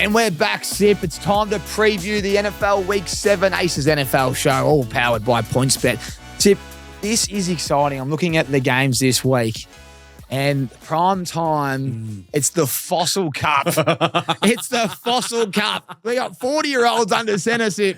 And we're back, Sip. It's time to preview the NFL Week 7 ACES NFL show, all powered by PointsBet. Sip, this is exciting. I'm looking at the games this week. And prime time, it's the Fossil Cup. It's the Fossil Cup. We got 40-year-olds under centre, Sip.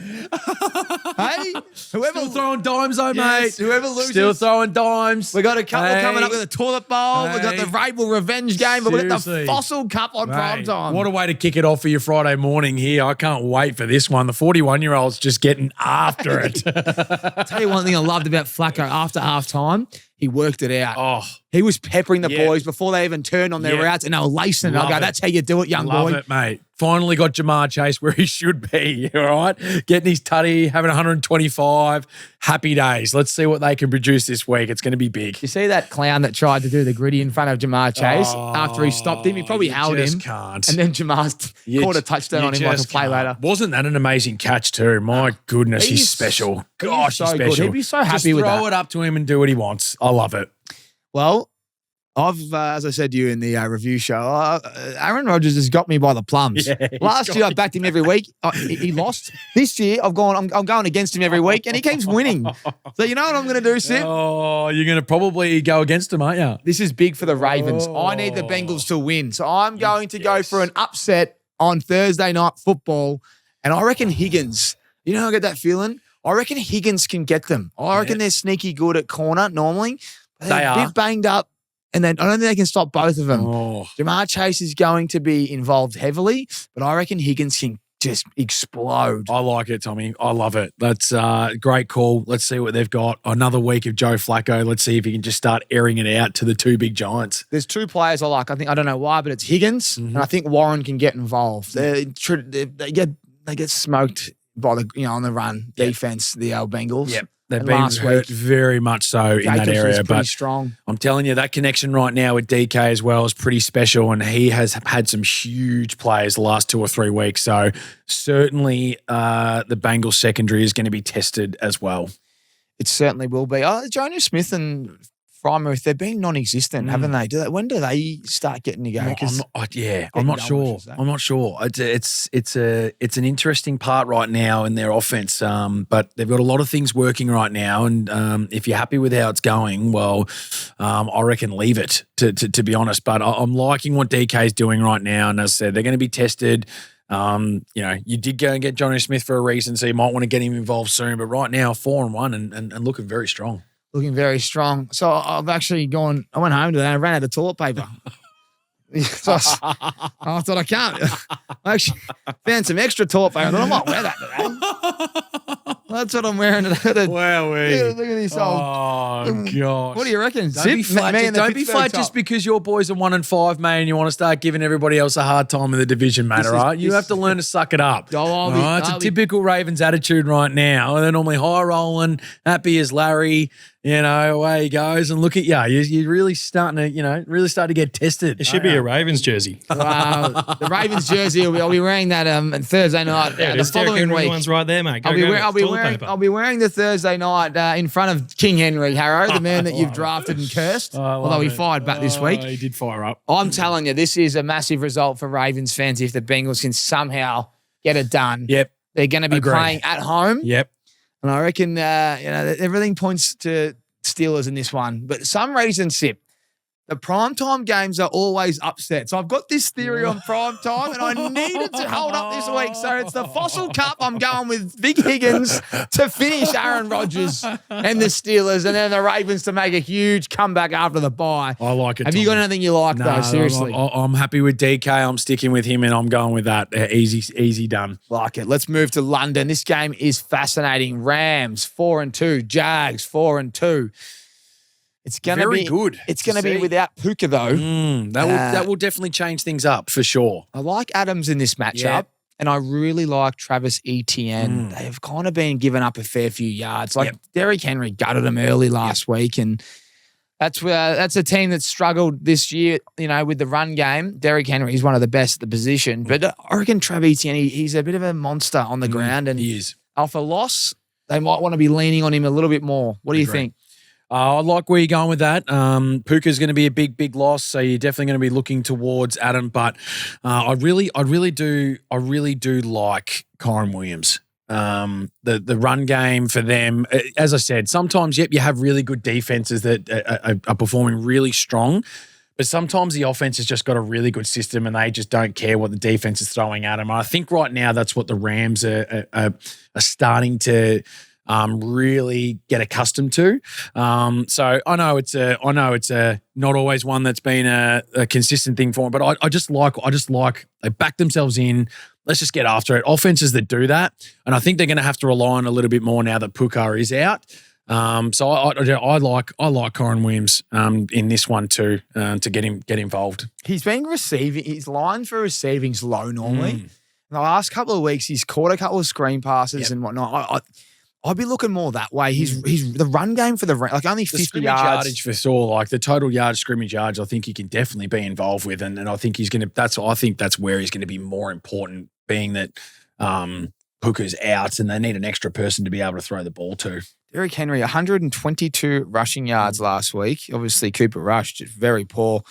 Hey? Still throwing dimes, though, mate. Whoever loses. Still throwing dimes. We got a couple coming up with a toilet bowl. We got the Rabel Revenge game. But we got the Fossil Cup on prime time. What a way to kick it off for your Friday morning here. I can't wait for this one. The 41-year-old's just getting after it. I'll tell you one thing I loved about Flacco after halftime. He worked it out. Oh, he was peppering the boys before they even turned on their routes, and they were lacing it. I go, that's how you do it, young boy. Love it, mate. Finally got Jamar Chase where he should be, all right? Getting his tutty, having 125. Happy days. Let's see what they can produce this week. It's going to be big. You see that clown that tried to do the gritty in front of Jamar Chase after he stopped him? He probably held him. Can't. And then Jamar caught a touchdown on him like a play later. Wasn't that an amazing catch too? My goodness, he's special. Gosh, he's special. Good. He'd be so happy with that. Just throw it up to him and do what he wants. I love it. Well, I've, as I said to you in the review show, Aaron Rodgers has got me by the plums. Yeah, last year I backed him every week. He lost. This year I'm going against him every week, and he keeps winning. So you know what I'm going to do, Sid? Oh, you're going to probably go against him, aren't you? This is big for the Ravens. I need the Bengals to win. So I'm going to go for an upset on Thursday Night Football, and I reckon Higgins, you know how I get that feeling? I reckon Higgins can get them. I reckon they're sneaky good at corner normally. They're a bit banged up. And then I don't think they can stop both of them. Oh. Jamar Chase is going to be involved heavily, but I reckon Higgins can just explode. I like it, Tommy. I love it. That's a great call. Let's see what they've got. Another week of Joe Flacco. Let's see if he can just start airing it out to the two big giants. There's two players I like. I don't know why, but it's Higgins, and I think Warren can get involved. They get smoked by the on the run defense. The Bengals. Yep. They've been hurt very much so in that area. But strong. I'm telling you, that connection right now with DK as well is pretty special, and he has had some huge plays the last 2 or 3 weeks. So certainly the Bengals secondary is going to be tested as well. It certainly will be. Jonah Smith and Frymuth, they've been non-existent, haven't they? When do they start getting to go? I'm not sure. I'm not sure. It's an interesting part right now in their offense, but they've got a lot of things working right now. And if you're happy with how it's going, well, I reckon leave it. To be honest, but I'm liking what DK is doing right now. And as I said, they're going to be tested. You did go and get Johnny Smith for a reason, so you might want to get him involved soon. But right now, 4-1 and looking very strong. Looking very strong. So I've actually gone, I went home today and I ran out of toilet paper. So I thought I can't. I actually found some extra toilet paper. I thought I might wear that today. That's what I'm wearing today. Wow, look at this gosh. What do you reckon? Don't be flat just because your boys are 1-5, mate, and you want to start giving everybody else a hard time in the division, mate, all right? You have to learn to suck it up. It's a typical Ravens attitude right now. They're normally high rolling, happy as Larry. Away he goes, and look at you. You're really starting to get tested. It should be a Ravens jersey. The Ravens jersey, I'll be wearing that Thursday night. The following week. One's right there, mate. I'll be wearing the Thursday night in front of King Henry, Harrow, the man that you've drafted and cursed. Although he fired back this week. He did fire up. I'm telling you, this is a massive result for Ravens fans if the Bengals can somehow get it done. Yep. They're going to be playing at home. Yep. And I reckon, everything points to Steelers in this one. But some reason, Sip, the primetime games are always upset. So I've got this theory on primetime, and I needed to hold up this week. So it's the Fossil Cup. I'm going with Big Higgins to finish Aaron Rodgers and the Steelers, and then the Ravens to make a huge comeback after the bye. I like it. Have you got anything you like, though? Seriously. I'm happy with DK. I'm sticking with him, and I'm going with that. Easy done. Like it. Let's move to London. This game is fascinating. Rams 4-2, Jags 4-2. It's going to be good. It's going to be without Puka, though. That will definitely change things up for sure. I like Adams in this matchup, and I really like Travis Etienne. They've kind of been given up a fair few yards. Derrick Henry gutted them early last week, and that's a team that struggled this year, with the run game. Derrick Henry is one of the best at the position, but I reckon Travis Etienne, he's a bit of a monster on the ground, and he is. Off a loss, they might want to be leaning on him a little bit more. What do you think? I like where you're going with that. Puka's going to be a big loss, so you're definitely going to be looking towards Adam. But I really do like Kyron Williams. The run game for them, as I said, sometimes you have really good defenses that are performing really strong. But sometimes the offense has just got a really good system and they just don't care what the defense is throwing at them. And I think right now that's what the Rams are starting to really get accustomed to. So I know it's a not always one that's been a consistent thing for them, but I just like they back themselves in. Let's just get after it. Offenses that do that, and I think they're going to have to rely on a little bit more now that Puka is out. So I like Kyron Williams in this one too to get involved. He's been receiving. His line for receiving's low normally. In the last couple of weeks, he's caught a couple of screen passes and whatnot. I'd be looking more that way. He's the run game for only the 50 yards. Yardage for sure, like the total yard scrimmage yards. I think he can definitely be involved with, and I think he's going to. I think that's where he's going to be more important, being that Puka's out and they need an extra person to be able to throw the ball to. Derrick Henry, 122 rushing yards last week. Obviously, Cooper Rush, just very poor.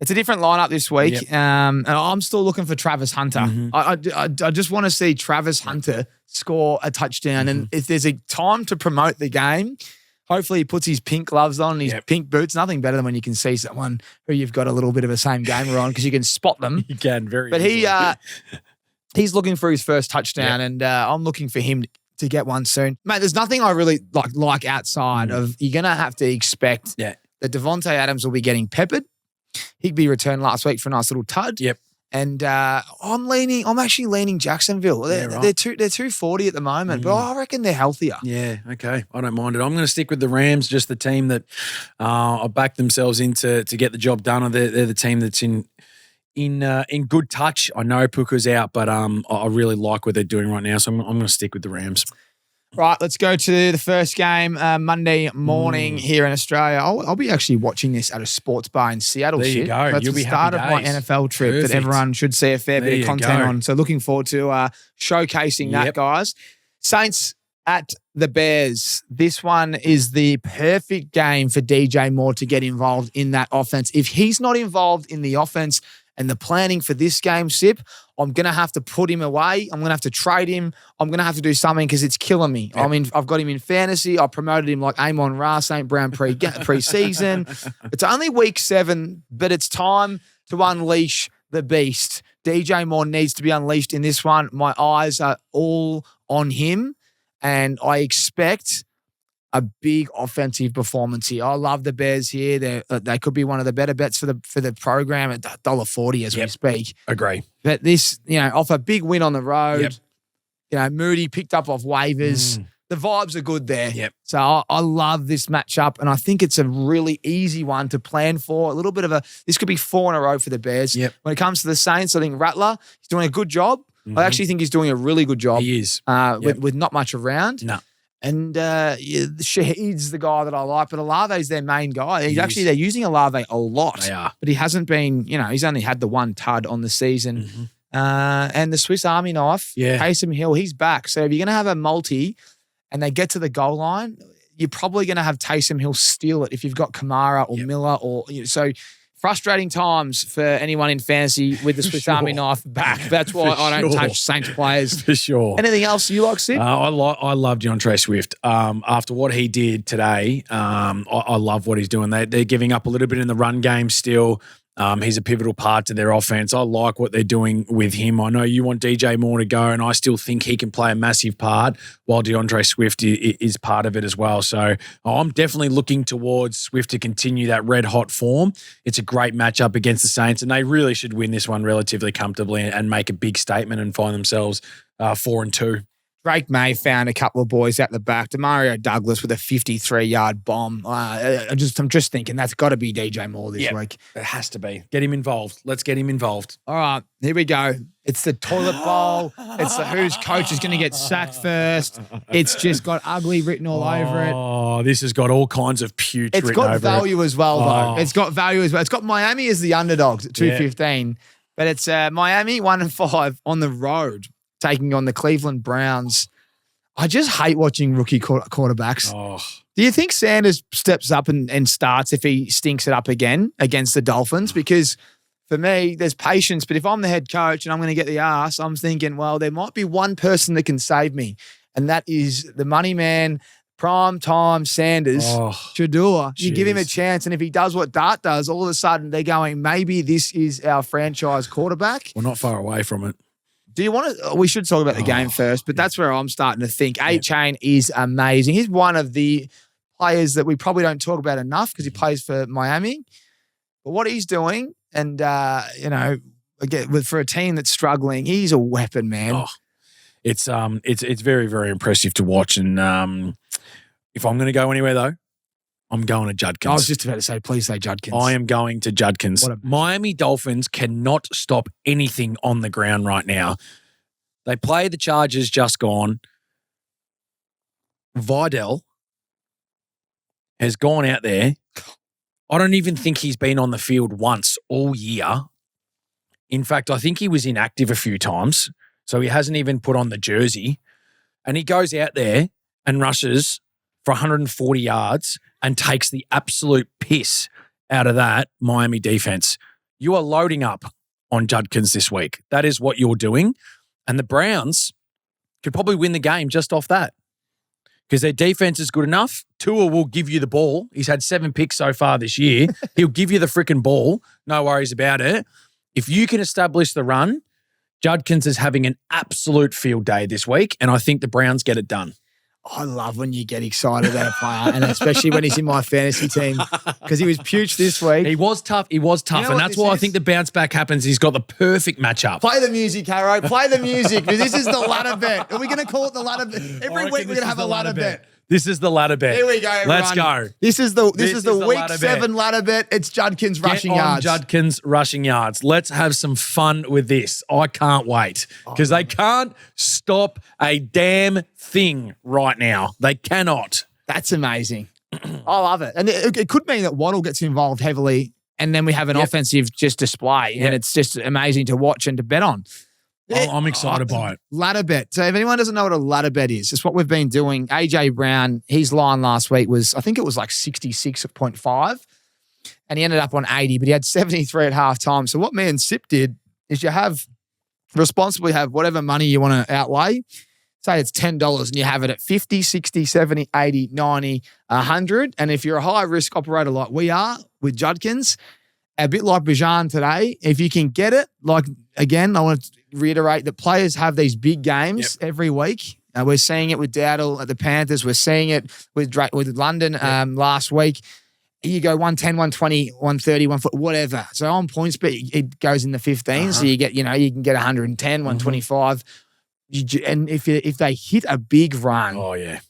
It's a different lineup this week. And I'm still looking for Travis Hunter. I just want to see Travis Hunter score a touchdown. And if there's a time to promote the game, hopefully he puts his pink gloves on and his pink boots. Nothing better than when you can see someone who you've got a little bit of a same gamer on because you can spot them. You can, very But easily. he's looking for his first touchdown and I'm looking for him to get one soon. Mate, there's nothing I really like outside of you're going to have to expect that Devontae Adams will be getting peppered. Higby returned last week for a nice little tud. And I'm actually leaning Jacksonville. They're 240 at the moment, but I reckon they're healthier. Yeah, okay. I don't mind it. I'm going to stick with the Rams, just the team that I backed themselves in to get the job done. They're the team that's in good touch. I know Puka's out, but I really like what they're doing right now, so I'm going to stick with the Rams. Right, let's go to the first game Monday morning here in Australia. I'll be actually watching this at a sports bar in Seattle. There you go. That's You'll the be start of happy my days. NFL trip Perfect. that everyone should see a fair bit of content on. So looking forward to showcasing that, guys. Saints at the Bears. This one is the perfect game for DJ Moore to get involved in that offense. If he's not involved in the offense and the planning for this game, Sip, I'm going to have to put him away. I'm going to have to trade him. I'm going to have to do something because it's killing me. I mean, I've got him in fantasy. I promoted him like Amon-Ra St. Brown pre-season. It's only week 7, but it's time to unleash the beast. DJ Moore needs to be unleashed in this one. My eyes are all on him, and I expect a big offensive performance here. I love the Bears here. They could be one of the better bets for the program at $1.40 as we speak. Agree. But this, off a big win on the road, Moody picked up off waivers. The vibes are good there. So I love this matchup, and I think it's a really easy one to plan for. A little bit of this could be 4 in a row for the Bears. When it comes to the Saints, I think Rattler, he's doing a good job. I actually think he's doing a really good job. He is. With not much around. No. And Shahid's the guy that I like, but Olave's their main guy. They're using Olave a lot. They are. But he hasn't been, he's only had the one tud on the season. And the Swiss Army knife, Taysom Hill, he's back. So if you're going to have a multi and they get to the goal line, you're probably going to have Taysom Hill steal it if you've got Kamara or Miller so frustrating times for anyone in fantasy with the Swiss Army knife back. That's why I don't touch Saints players. For sure. Anything else you like, Sid? I love DeAndre Swift. After what he did today, I love what he's doing. They're giving up a little bit in the run game still. He's a pivotal part to their offense. I like what they're doing with him. I know you want DJ Moore to go, and I still think he can play a massive part while DeAndre Swift is part of it as well. So I'm definitely looking towards Swift to continue that red-hot form. It's a great matchup against the Saints, and they really should win this one relatively comfortably and make a big statement and find themselves 4-2. Drake May found a couple of boys at the back. Demario Douglas with a 53-yard bomb. I'm just thinking that's got to be DJ Moore this week. It has to be. Get him involved. Let's get him involved. All right, here we go. It's the toilet bowl. It's the whose coach is going to get sacked first. It's just got ugly written all over it. Oh, this has got all kinds of pute written over it. It's got value as well, though. It's got value as well. It's got Miami as the underdogs at 215, but it's Miami 1-5 on the road, taking on the Cleveland Browns. I just hate watching rookie quarterbacks. Oh, Do you think Sanders steps up and starts if he stinks it up again against the Dolphins? Because for me, there's patience. But if I'm the head coach and I'm going to get the ass, I'm thinking, well, there might be one person that can save me. And that is the money man, Primetime Sanders, Shador. You give him a chance. And if he does what Dart does, all of a sudden they're going, maybe this is our franchise quarterback. we're not far away from it. Do you want to? We should talk about the game first, but that's where I'm starting to think. A-Chain is amazing. He's one of the players that we probably don't talk about enough because he plays for Miami. But what he's doing, and again, for a team that's struggling, he's a weapon, man. It's very, very impressive to watch. And if I'm going to go anywhere though, I'm going to Judkins. I was just about to say, please say Judkins. I am going to Judkins. Miami Dolphins cannot stop anything on the ground right now. They play the Chargers just gone. Vidal has gone out there. I don't even think he's been on the field once all year. In fact, I think he was inactive a few times, so he hasn't even put on the jersey. And he goes out there and rushes for 140 yards and takes the absolute piss out of that Miami defense. You are loading up on Judkins this week. That is what you're doing. And the Browns could probably win the game just off that because their defense is good enough. Tua will give you the ball. He's had 7 picks so far this year. He'll give you the freaking ball. No worries about it. If you can establish the run, Judkins is having an absolute field day this week, and I think the Browns get it done. I love when you get excited about a player, and especially when he's in my fantasy team because he was pooch this week. He was tough. And that's why I think the bounce back happens. He's got the perfect matchup. Play the music, Harrow. Play the music because this is the ladder bet. Are we going to call it the ladder bet? Every week we're going to have a ladder bet. This is the ladder bet. Here we go, everyone. Let's go. This is the week 7 ladder bet. It's Judkins rushing yards. Judkins rushing yards. Let's have some fun with this. I can't wait because they can't stop a damn thing right now. They cannot. That's amazing. I love it. And it could mean that Waddle gets involved heavily and then we have an offensive just display and it's just amazing to watch and to bet on. I'm excited by it. Ladder bet. So if anyone doesn't know what a ladder bet is, it's what we've been doing. AJ Brown, his line last week was, I think it was like 66.5 and he ended up on 80, but he had 73 at halftime. So what me and Sip did is you responsibly have whatever money you want to outlay. Say it's $10 and you have it at 50, 60, 70, 80, 90, 100. And if you're a high risk operator like we are with Judkins, a bit like Bijan today, if you can get it, like again, I want to reiterate that players have these big games every week. We're seeing it with Dowdle at the Panthers. We're seeing it with London last week. You go 110, 120, 130, 140, whatever. So on points, but it goes in the 15. So you get, you can get 110, 125. And if they hit a big run,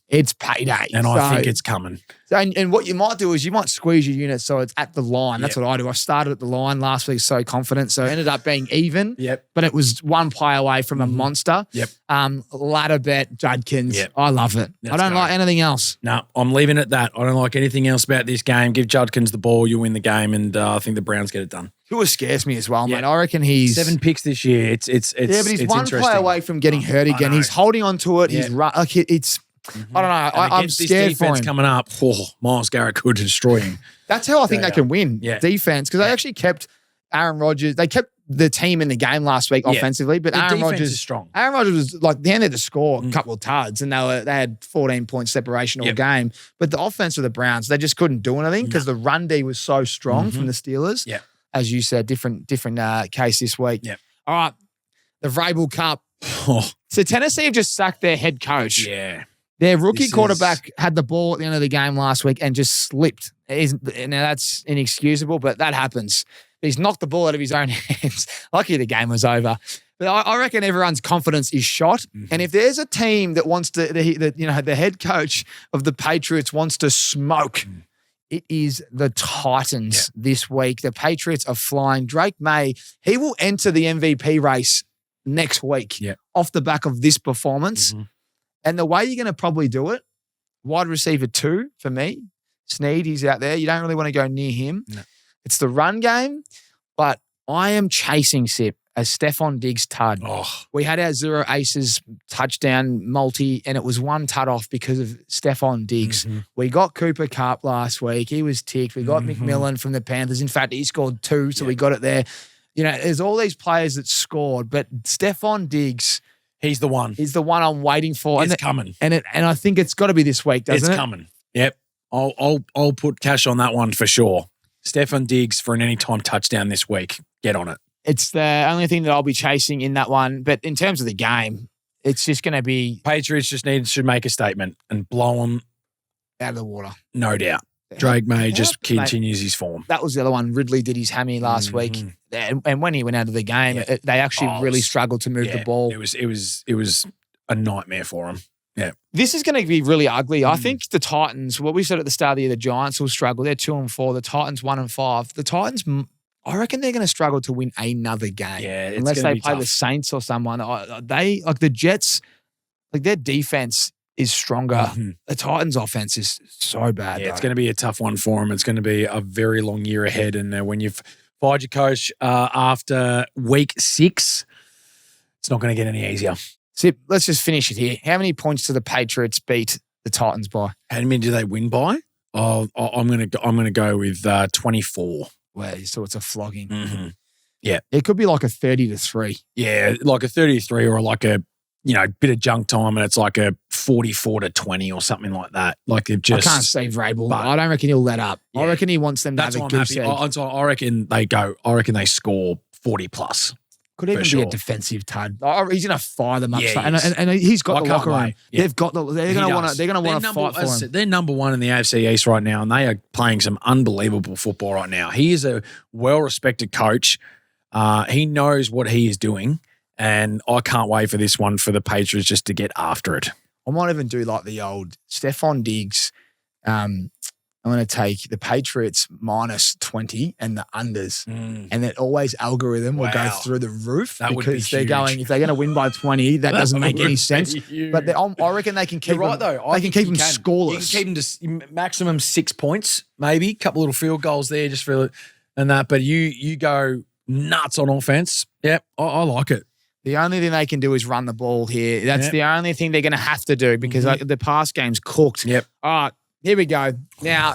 it's payday. And I think it's coming. And what you might do is you might squeeze your unit so it's at the line. That's what I do. I started at the line last week, so confident. So it ended up being even. But it was one play away from a monster. Ladder bet, Judkins. I love it. I don't like anything else. No, I'm leaving it at that. I don't like anything else about this game. Give Judkins the ball, you win the game, and I think the Browns get it done. Tua scares me as well, mate. I reckon he's 7 picks this year. It's but he's one play away from getting hurt again. He's holding on to it. He's like it's. I don't know. I'm scared for him. Coming up, Myles Garrett could destroy him. That's how I think they can win defense because they actually kept Aaron Rodgers. They kept the team in the game last week offensively, but Aaron Rodgers is strong. Aaron Rodgers was like they ended to score a couple of tuds and they had 14-point separation all game. But the offense of the Browns, they just couldn't do anything because the run D was so strong from the Steelers. As you said, different case this week. All right, the Vrabel Cup. So Tennessee have just sacked their head coach. Their rookie quarterback had the ball at the end of the game last week and just slipped. Now, that's inexcusable, but that happens. He's knocked the ball out of his own hands. Lucky the game was over. But I reckon everyone's confidence is shot. And if there's a team that wants to, the head coach of the Patriots wants to smoke, it is the Titans this week. The Patriots are flying. Drake May, he will enter the MVP race next week off the back of this performance. And the way you're going to probably do it, wide receiver 2 for me, Snead, he's out there. You don't really want to go near him. No. It's the run game, but I am chasing Sip a Stephon Diggs tud. Oh, We had our 0 ACES touchdown multi, and it was one tud off because of Stephon Diggs. We got Cooper Kupp last week. He was ticked. We got McMillan from the Panthers. In fact, he scored 2, so we got it there. You know, there's all these players that scored, but Stephon Diggs, he's the one. he's the one I'm waiting for. It's coming. And I think it's got to be this week, doesn't it? It's coming. Yep. I'll put cash on that one for sure. Stephon Diggs for an anytime touchdown this week. Get on it. It's the only thing that I'll be chasing in that one. But in terms of the game, it's just going to be Patriots just should make a statement and blow them out of the water. No doubt. Drake May just continues his form. That was the other one. Ridley did his hammy last week. And when he went out of the game, they actually really struggled to move the ball. It was a nightmare for him. Yeah. This is going to be really ugly. I think the Titans, what we said at the start of the year, the Giants will struggle. They're 2-4. The Titans 1-5. The Titans, I reckon they're going to struggle to win another game. Yeah, it's unless gonna they be play tough. the Saints or someone. They, like the Jets, like their defense is stronger. The Titans' offense is so bad. Yeah, it's going to be a tough one for him. It's going to be a very long year ahead. And when you've fired your coach after week 6, it's not going to get any easier. Sip, let's just finish it here. How many points do the Patriots beat the Titans by? How many do they win by? Oh, I'm going to go with 24. Well, so it's a flogging. Yeah. It could be like a 30-3. Yeah, like a 33 or like a bit of junk time, and it's like a 44-20 or something like that. Like they've just. I can't see Vrabel. I don't reckon he'll let up. Yeah. I reckon he wants them to That's have a why I'm good happy. seed. I reckon they go. I reckon they score 40 plus. Could even be a defensive tud. He's going to fire them up. Yeah, and he's got the locker room. Yeah. They're going to want to. They're going to want to fight for him. They're number 1 in the AFC East right now, and they are playing some unbelievable football right now. He is a well-respected coach. He knows what he is doing, and I can't wait for this one for the Patriots just to get after it. I might even do like the old Stephon Diggs. I'm going to take the Patriots -20 and the unders. And that always algorithm will go through the roof because they're going, if they're going to win by 20, that doesn't make any sense. But I reckon they can keep You're right, them, though. they can keep them scoreless. You can keep them to maximum 6 points, maybe. A couple little field goals there just for and that. But you go nuts on offense. Yep, I like it. The only thing they can do is run the ball here. That's the only thing they're going to have to do because the past game's cooked. Yep. All right, here we go. Now,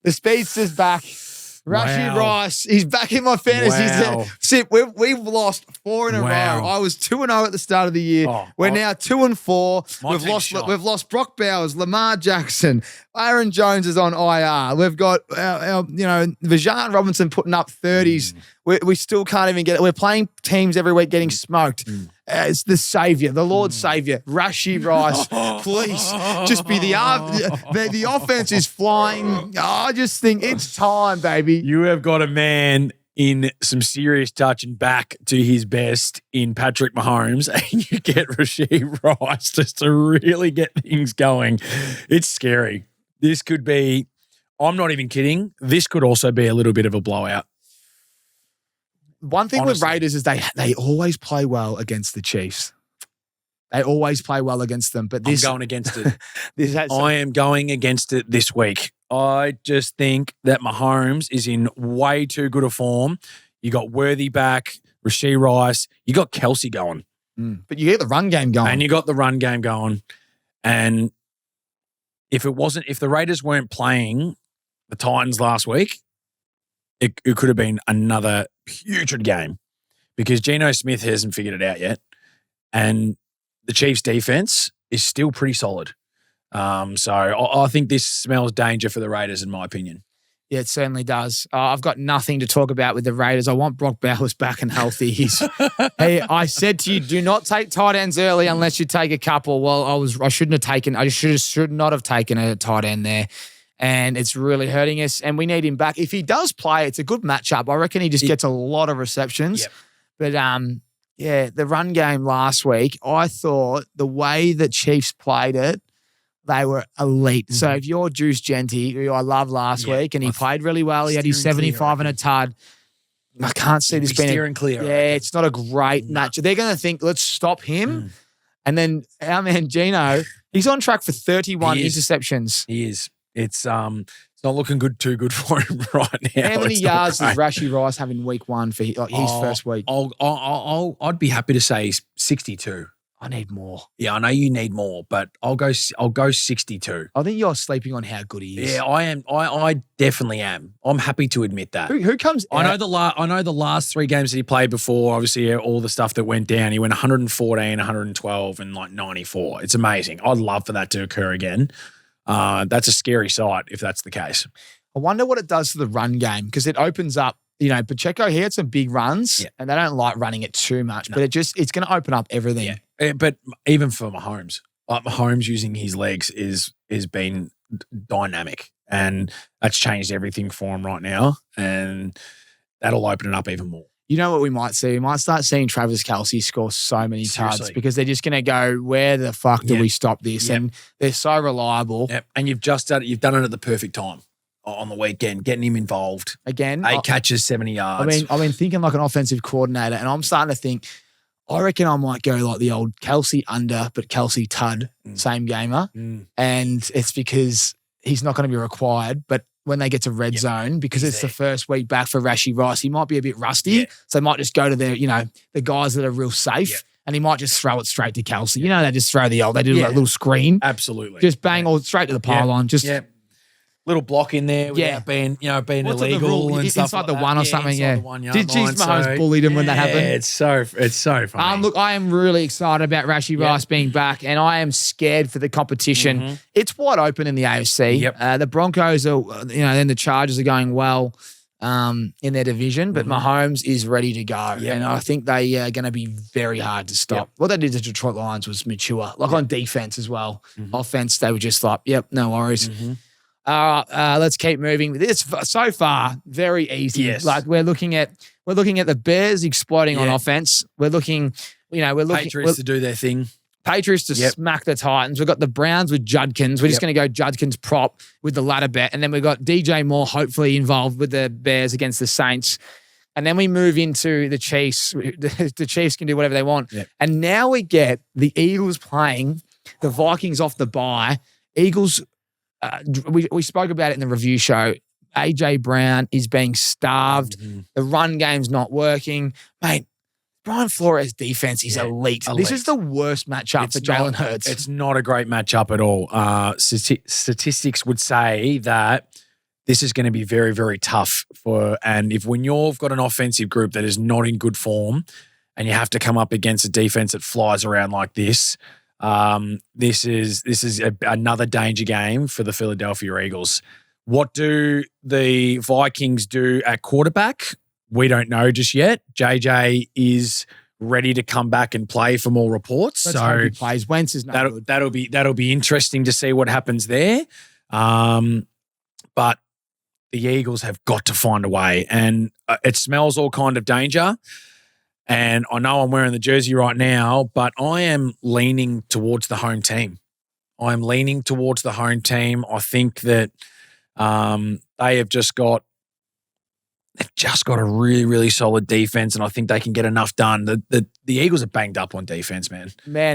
the speedster's back. Rashid Rice, he's back in my fantasy. Sip, we've lost 4 in a row. I was 2-0 at the start of the year. We're now 2-4. We've lost Brock Bowers, Lamar Jackson, Aaron Jones is on IR. We've got Vajan Robinson putting up 30s. We still can't even get it. We're playing teams every week getting smoked. It's the savior, the Lord Savior, Rashid Rice. Please, just be the offense is flying. I just think it's time, baby. You have got a man in some serious touch and back to his best in Patrick Mahomes, and you get Rashid Rice just to really get things going. It's scary. This could be, I'm not even kidding, this could also be a little bit of a blowout. One thing with Raiders is they always play well against the Chiefs. They always play well against them. But I'm going against it. I am going against it this week. I just think that Mahomes is in way too good a form. You got Worthy back, Rashid Rice. You got Kelsey going. But you get the run game going. And you got the run game going. And if the Raiders weren't playing the Titans last week, it could have been another putrid game because Geno Smith hasn't figured it out yet. And the Chiefs' defense is still pretty solid. So I think this smells danger for the Raiders, in my opinion. Yeah, it certainly does. I've got nothing to talk about with the Raiders. I want Brock Bowers back and healthy. Hey, I said to you, do not take tight ends early unless you take a couple. Well, I should not have taken a tight end there. And it's really hurting us. And we need him back. If he does play, it's a good matchup. I reckon he just gets a lot of receptions. Yep. But the run game last week, I thought the way the Chiefs played it, they were elite. So if you're Juice Genty, who I loved last week, and he played really well, he had his 75 and a tud. I can't see this being steering clear. It's not a great match. They're going to think, let's stop him. And then our man Geno, he's on track for 31 interceptions. He is. It's It's not looking too good for him right now. How many It's not yards does great. Rashi Rice have in week one for his first week? I'd be happy to say 62. I need more. Yeah, I know you need more, but I'll go 62. I think you're sleeping on how good he is. Yeah, I am. I definitely am. I'm happy to admit that. Who comes out? I know the last 3 games that he played before, obviously all the stuff that went down. He went 114, 112 and like 94. It's amazing. I'd love for that to occur again. That's a scary sight if that's the case. I wonder what it does to the run game because it opens up, Pacheco, he had some big runs and they don't like running it too much, but it's going to open up everything. Yeah. But even for Mahomes, like Mahomes using his legs is been dynamic and that's changed everything for him right now and that'll open it up even more. You know what we might see? We might start seeing Travis Kelce score so many touchdowns because they're just going to go, where the fuck do we stop this? And they're so reliable. Yep. And you've done it at the perfect time on the weekend, getting him involved. Again. 8 catches, 70 yards. I've been thinking like an offensive coordinator and I'm starting to think, I reckon I might go like the old Kelce under, but Kelce Tud, same gamer. And it's because he's not going to be required, but when they get to red zone, because it's the first week back for Rashi Rice, he might be a bit rusty. So they might just go to the guys that are real safe and he might just throw it straight to Kelce. They just throw they do a little screen. Absolutely. Just bang all straight to the pylon. Just little block in there without being illegal and stuff inside like the one that. or something. Inside the 1 yard Did line, Mahomes bullied him when that happened? It's so funny. Look, I am really excited about Rashi Rice being back, and I am scared for the competition. It's wide open in the AFC. The Broncos are, then the Chargers are going well in their division, but Mahomes is ready to go, and I think they are going to be very hard to stop. What they did to Detroit Lions was mature, on defense as well. Offense, they were just like, no worries. Let's keep moving. This so far very easy. Yes. Like we're looking at the Bears exploding on offense. We're looking Patriots to do their thing. Patriots to smack the Titans. We've got the Browns with Judkins. We're just going to go Judkins prop with the ladder bet, and then we've got DJ Moore hopefully involved with the Bears against the Saints. And then we move into the Chiefs. The Chiefs can do whatever they want. And now we get the Eagles playing the Vikings off the bye. Eagles. We spoke about it in the review show. AJ Brown is being starved. The run game's not working. Mate, Brian Flores' defense is elite. This is the worst matchup for Jalen Hurts. It's not a great matchup at all. Statistics would say that this is going to be very, very tough when you've got an offensive group that is not in good form and you have to come up against a defense that flies around like this, this is another danger game for the Philadelphia Eagles. What do the Vikings do at quarterback? We don't know just yet. JJ is ready to come back and play from all reports. Let's hope he plays. Wentz is not good. That'll be interesting to see what happens there. But the Eagles have got to find a way, and it smells all kind of danger. And I know I'm wearing the jersey right now, but I am leaning towards the home team. I think that they've just got a really, really solid defense, and I think they can get enough done. The Eagles are banged up on defense, man.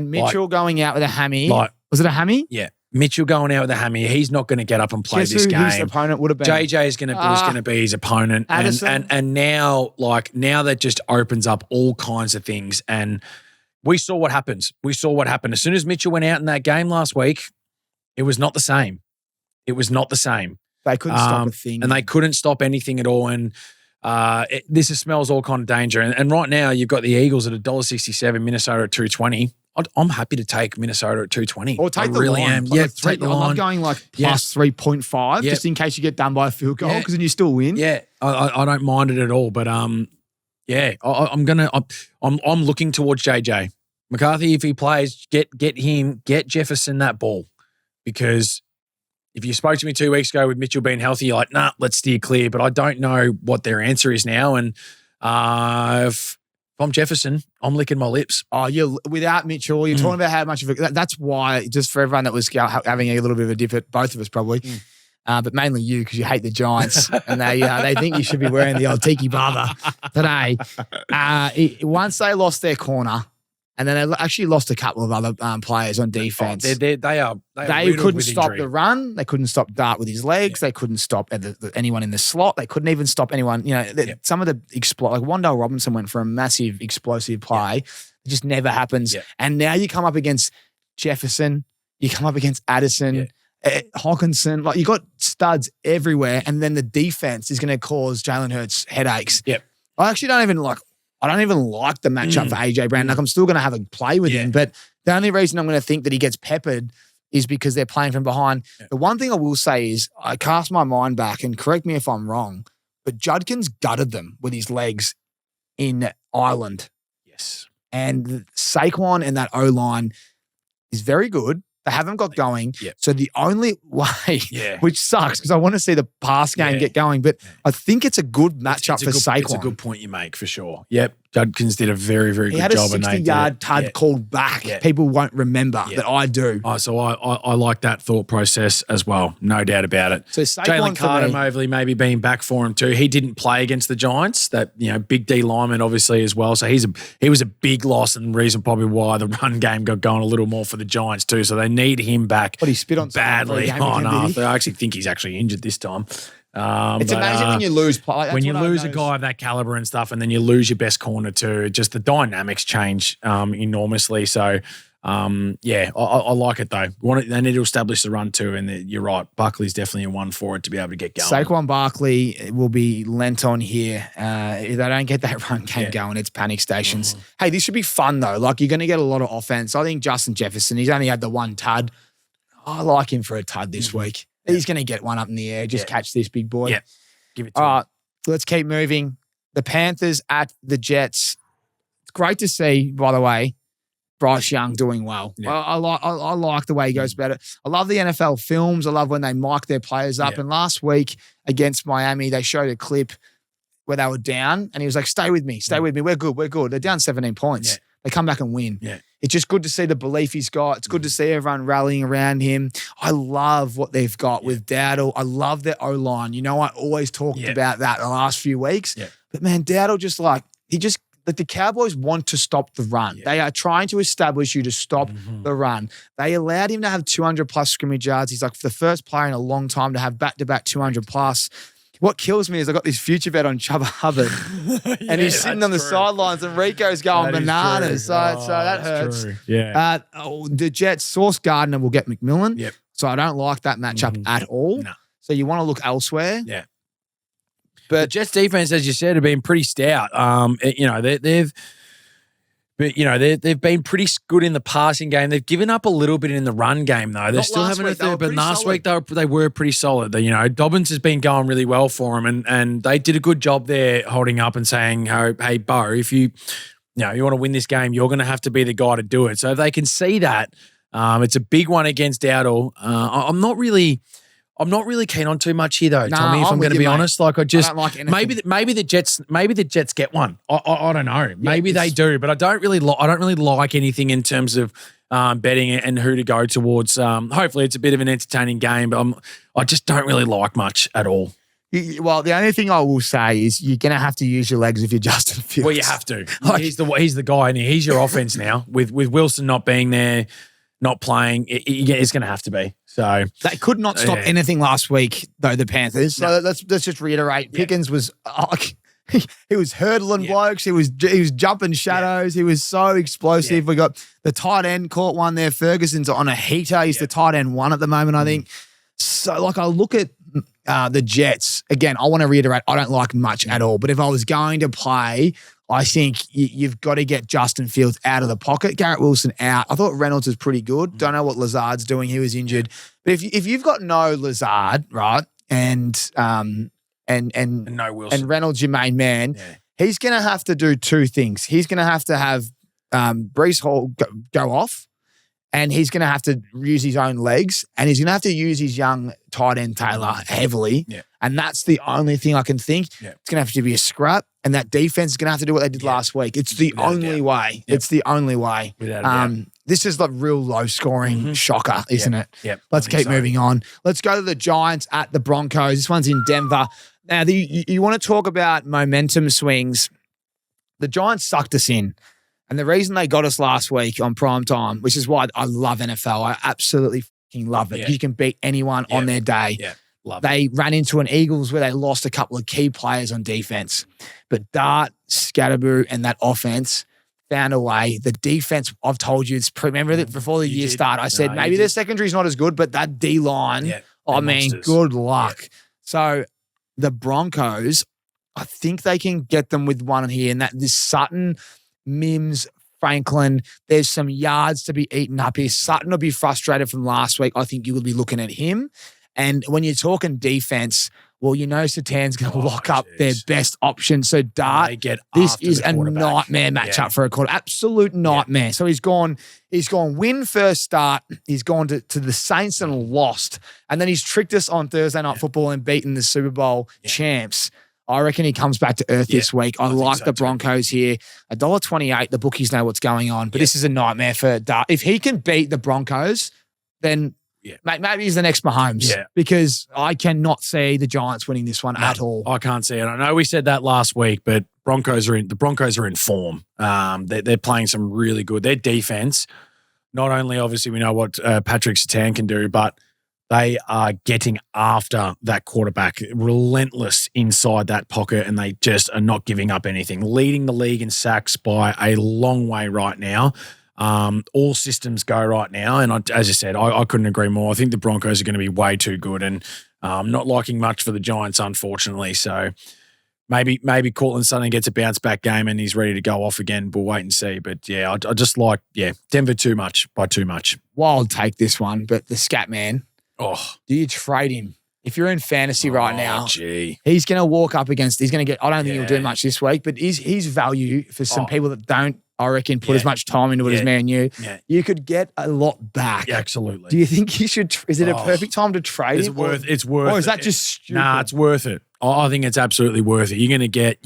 Mitchell going out with a hammy. Was it a hammy? Yeah. Mitchell going out with a hammy. He's not going to get up and play this game. His opponent would have been. JJ is going to be his opponent. And now that just opens up all kinds of things. And we saw what happens. As soon as Mitchell went out in that game last week, it was not the same. They couldn't stop a thing. And they couldn't stop anything at all. And this smells all kind of danger. And right now you've got the Eagles at $1.67, Minnesota at $2.20. I'm happy to take Minnesota at $2.20. Or take the line. Take the line. I love going plus 3.5 just in case you get done by a field goal because then you still win. Yeah, I don't mind it at all. But I'm looking towards JJ McCarthy. If he plays, get Jefferson that ball, because if you spoke to me 2 weeks ago with Mitchell being healthy, you're like, nah, let's steer clear. But I don't know what their answer is now. And if I'm Jefferson, I'm licking my lips. Without Mitchell, you're talking about how much of that's why, just for everyone that was having a little bit of a dip at both of us probably, but mainly you because you hate the Giants and they think you should be wearing the old Tiki Barber today. Once they lost their corner And then they actually lost a couple of other players on defense. They couldn't stop the run. They couldn't stop Dart with his legs. They couldn't stop anyone in the slot. They couldn't even stop anyone. Some of the like Wandale Robinson went for a massive explosive play. It just never happens. Yeah. And now you come up against Jefferson. You come up against Addison. Hawkinson, like you got studs everywhere, and then the defense is going to cause Jalen Hurts headaches. Yep. I actually don't even like the matchup for AJ Brown. Like I'm still going to have a play with him, but the only reason I'm going to think that he gets peppered is because they're playing from behind. Yeah. The one thing I will say is I cast my mind back, and correct me if I'm wrong, but Judkins gutted them with his legs in Ireland. Yes. And Saquon and that O-line is very good. They haven't got going. Yep. So the only way, which sucks because I want to see the pass game get going, but I think it's a good matchup for Saquon. It's a good point you make for sure. Yep. Judkins did a very, very good job. He had a 60-yard tud called back. Yeah. People won't remember that I do. Oh, so I like that thought process as well. No doubt about it. So Jalen Carter maybe being back for him too. He didn't play against the Giants. That big D lineman obviously as well. So he was a big loss and reason probably why the run game got going a little more for the Giants too. So they need him back. But he spit on badly. Oh no, I actually think he's actually injured this time. It's amazing when you lose. When you lose a guy of that caliber and stuff, and then you lose your best corner too, just the dynamics change enormously. So, I like it though. They need to establish the run too, and you're right. Buckley's definitely a one for it to be able to get going. Saquon Barkley will be lent on here. If they don't get that run game going, it's panic stations. Hey, this should be fun though. Like you're going to get a lot of offense. I think Justin Jefferson, he's only had the one tud. I like him for a tud this week. He's going to get one up in the air. Just catch this big boy. Yeah. Give it to him. All right, let's keep moving. The Panthers at the Jets. It's great to see, by the way, Bryce Young doing well. Yeah. I like the way he goes about it. I love the NFL films. I love when they mic their players up. And last week against Miami, they showed a clip where they were down and he was like, stay with me. We're good. They're down 17 points. Yeah. They come back and win. Yeah. It's just good to see the belief he's got. It's good to see everyone rallying around him. I love what they've got with Dowdle. I love their O-line. I always talked about that the last few weeks. Yeah. But man, Dowdle the Cowboys want to stop the run. Yeah. They are trying to establish you to stop the run. They allowed him to have 200+ scrimmage yards. He's like the first player in a long time to have back-to-back 200+. What kills me is I got this future bet on Chuba Hubbard, and he's sitting on the sidelines, and Rico's going bananas. So that hurts. True. Yeah. The Jets, Sauce Gardner will get McMillan. Yep. So I don't like that matchup at all. No. So you want to look elsewhere. Yeah. But the Jets defense, as you said, have been pretty stout. They've been pretty good in the passing game. They've given up a little bit in the run game, though. They're still having a third, but last week they were pretty solid. Dobbins has been going really well for them, and they did a good job there holding up and saying, hey, Bo, if you want to win this game, you're going to have to be the guy to do it. So if they can see that, it's a big one against Dowdle. I'm not really keen on too much here, though, Tommy. If I'm going to be honest, I don't like anything. maybe the Jets get one. I don't know. Maybe they do, but I don't really like anything in terms of betting and who to go towards. Hopefully, it's a bit of an entertaining game, but I just don't really like much at all. Well, the only thing I will say is you're going to have to use your legs if you're Justin Fields. Well, you have to. He's the guy, and he's your offense now. With Wilson not being there, not playing, it's going to have to be. So they could not stop anything last week, though, the Panthers. So let's just reiterate. Pickens was he was hurdling blokes. He was jumping shadows. He was so explosive. We got the tight end caught one there. Ferguson's on a heater. He's the tight end one at the moment, I think. So I look at the Jets again. I want to reiterate. I don't like much at all. But if I was going to play, I think you've got to get Justin Fields out of the pocket. Garrett Wilson out. I thought Reynolds was pretty good. Don't know what Lazard's doing. He was injured. But if you've got no Lazard, right, and no Wilson, and Reynolds your main man, he's going to have to do two things. He's going to have Breece Hall go off, and he's going to have to use his own legs, and he's going to have to use his young tight end Taylor heavily. Yeah. And that's the only thing I can think. Yeah. It's going to have to be a scrap, and that defense is going to have to do what they did last week. It's the only way. Yep. It's the only way. Without a doubt. This is the real low-scoring shocker, isn't it? Yep. Let's keep moving on. Let's go to the Giants at the Broncos. This one's in Denver. Now, you want to talk about momentum swings. The Giants sucked us in. And the reason they got us last week on Primetime, which is why I love NFL, I absolutely fucking love it. Yeah. You can beat anyone on their day. Yeah. Love They ran into an Eagles where they lost a couple of key players on defense. But Dart, Scatterboo, and that offense found a way. The defense, I've told you, remember that before the year started, I said maybe their secondary's not as good, but that D-line, monsters. good luck. Yeah. So the Broncos, I think they can get them with one here. And that this Sutton, Mims, Franklin, there's some yards to be eaten up here. Sutton will be frustrated from last week. I think you will be looking at him. And when you're talking defense, well, you know Satan's going to lock up their best option. So Dart, this is a nightmare matchup for a quarter. Absolute nightmare. Yeah. So he's gone win first start. He's gone to the Saints and lost. And then he's tricked us on Thursday Night Football and beaten the Super Bowl champs. I reckon he comes back to earth this week. I like the Broncos here. $1.28. The bookies know what's going on. But this is a nightmare for Dart. If he can beat the Broncos, then maybe he's the next Mahomes because I cannot see the Giants winning this one at all. I can't see it. I know we said that last week, but the Broncos are in form. They're playing some really good. Their defense, not only obviously we know what Patrick Surtain can do, but they are getting after that quarterback, relentless inside that pocket, and they just are not giving up anything. Leading the league in sacks by a long way right now. All systems go right now. And as I said, I couldn't agree more. I think the Broncos are going to be way too good and not liking much for the Giants, unfortunately. So maybe Cortland Sutton gets a bounce back game and he's ready to go off again. We'll wait and see. But I just like, Denver by too much. Wild take this one, but the Scat Man. Oh, do you trade him? If you're in fantasy right now, he's going to walk up against, he's going to get, I don't think he'll do much this week, but his value for some people that don't, I reckon, put as much time into it as me and you. Yeah. You could get a lot back. Yeah, absolutely. Do you think you should? Is it a perfect time to trade him? It's worth. Or is that just stupid? Nah, it's worth it. I think it's absolutely worth it. You're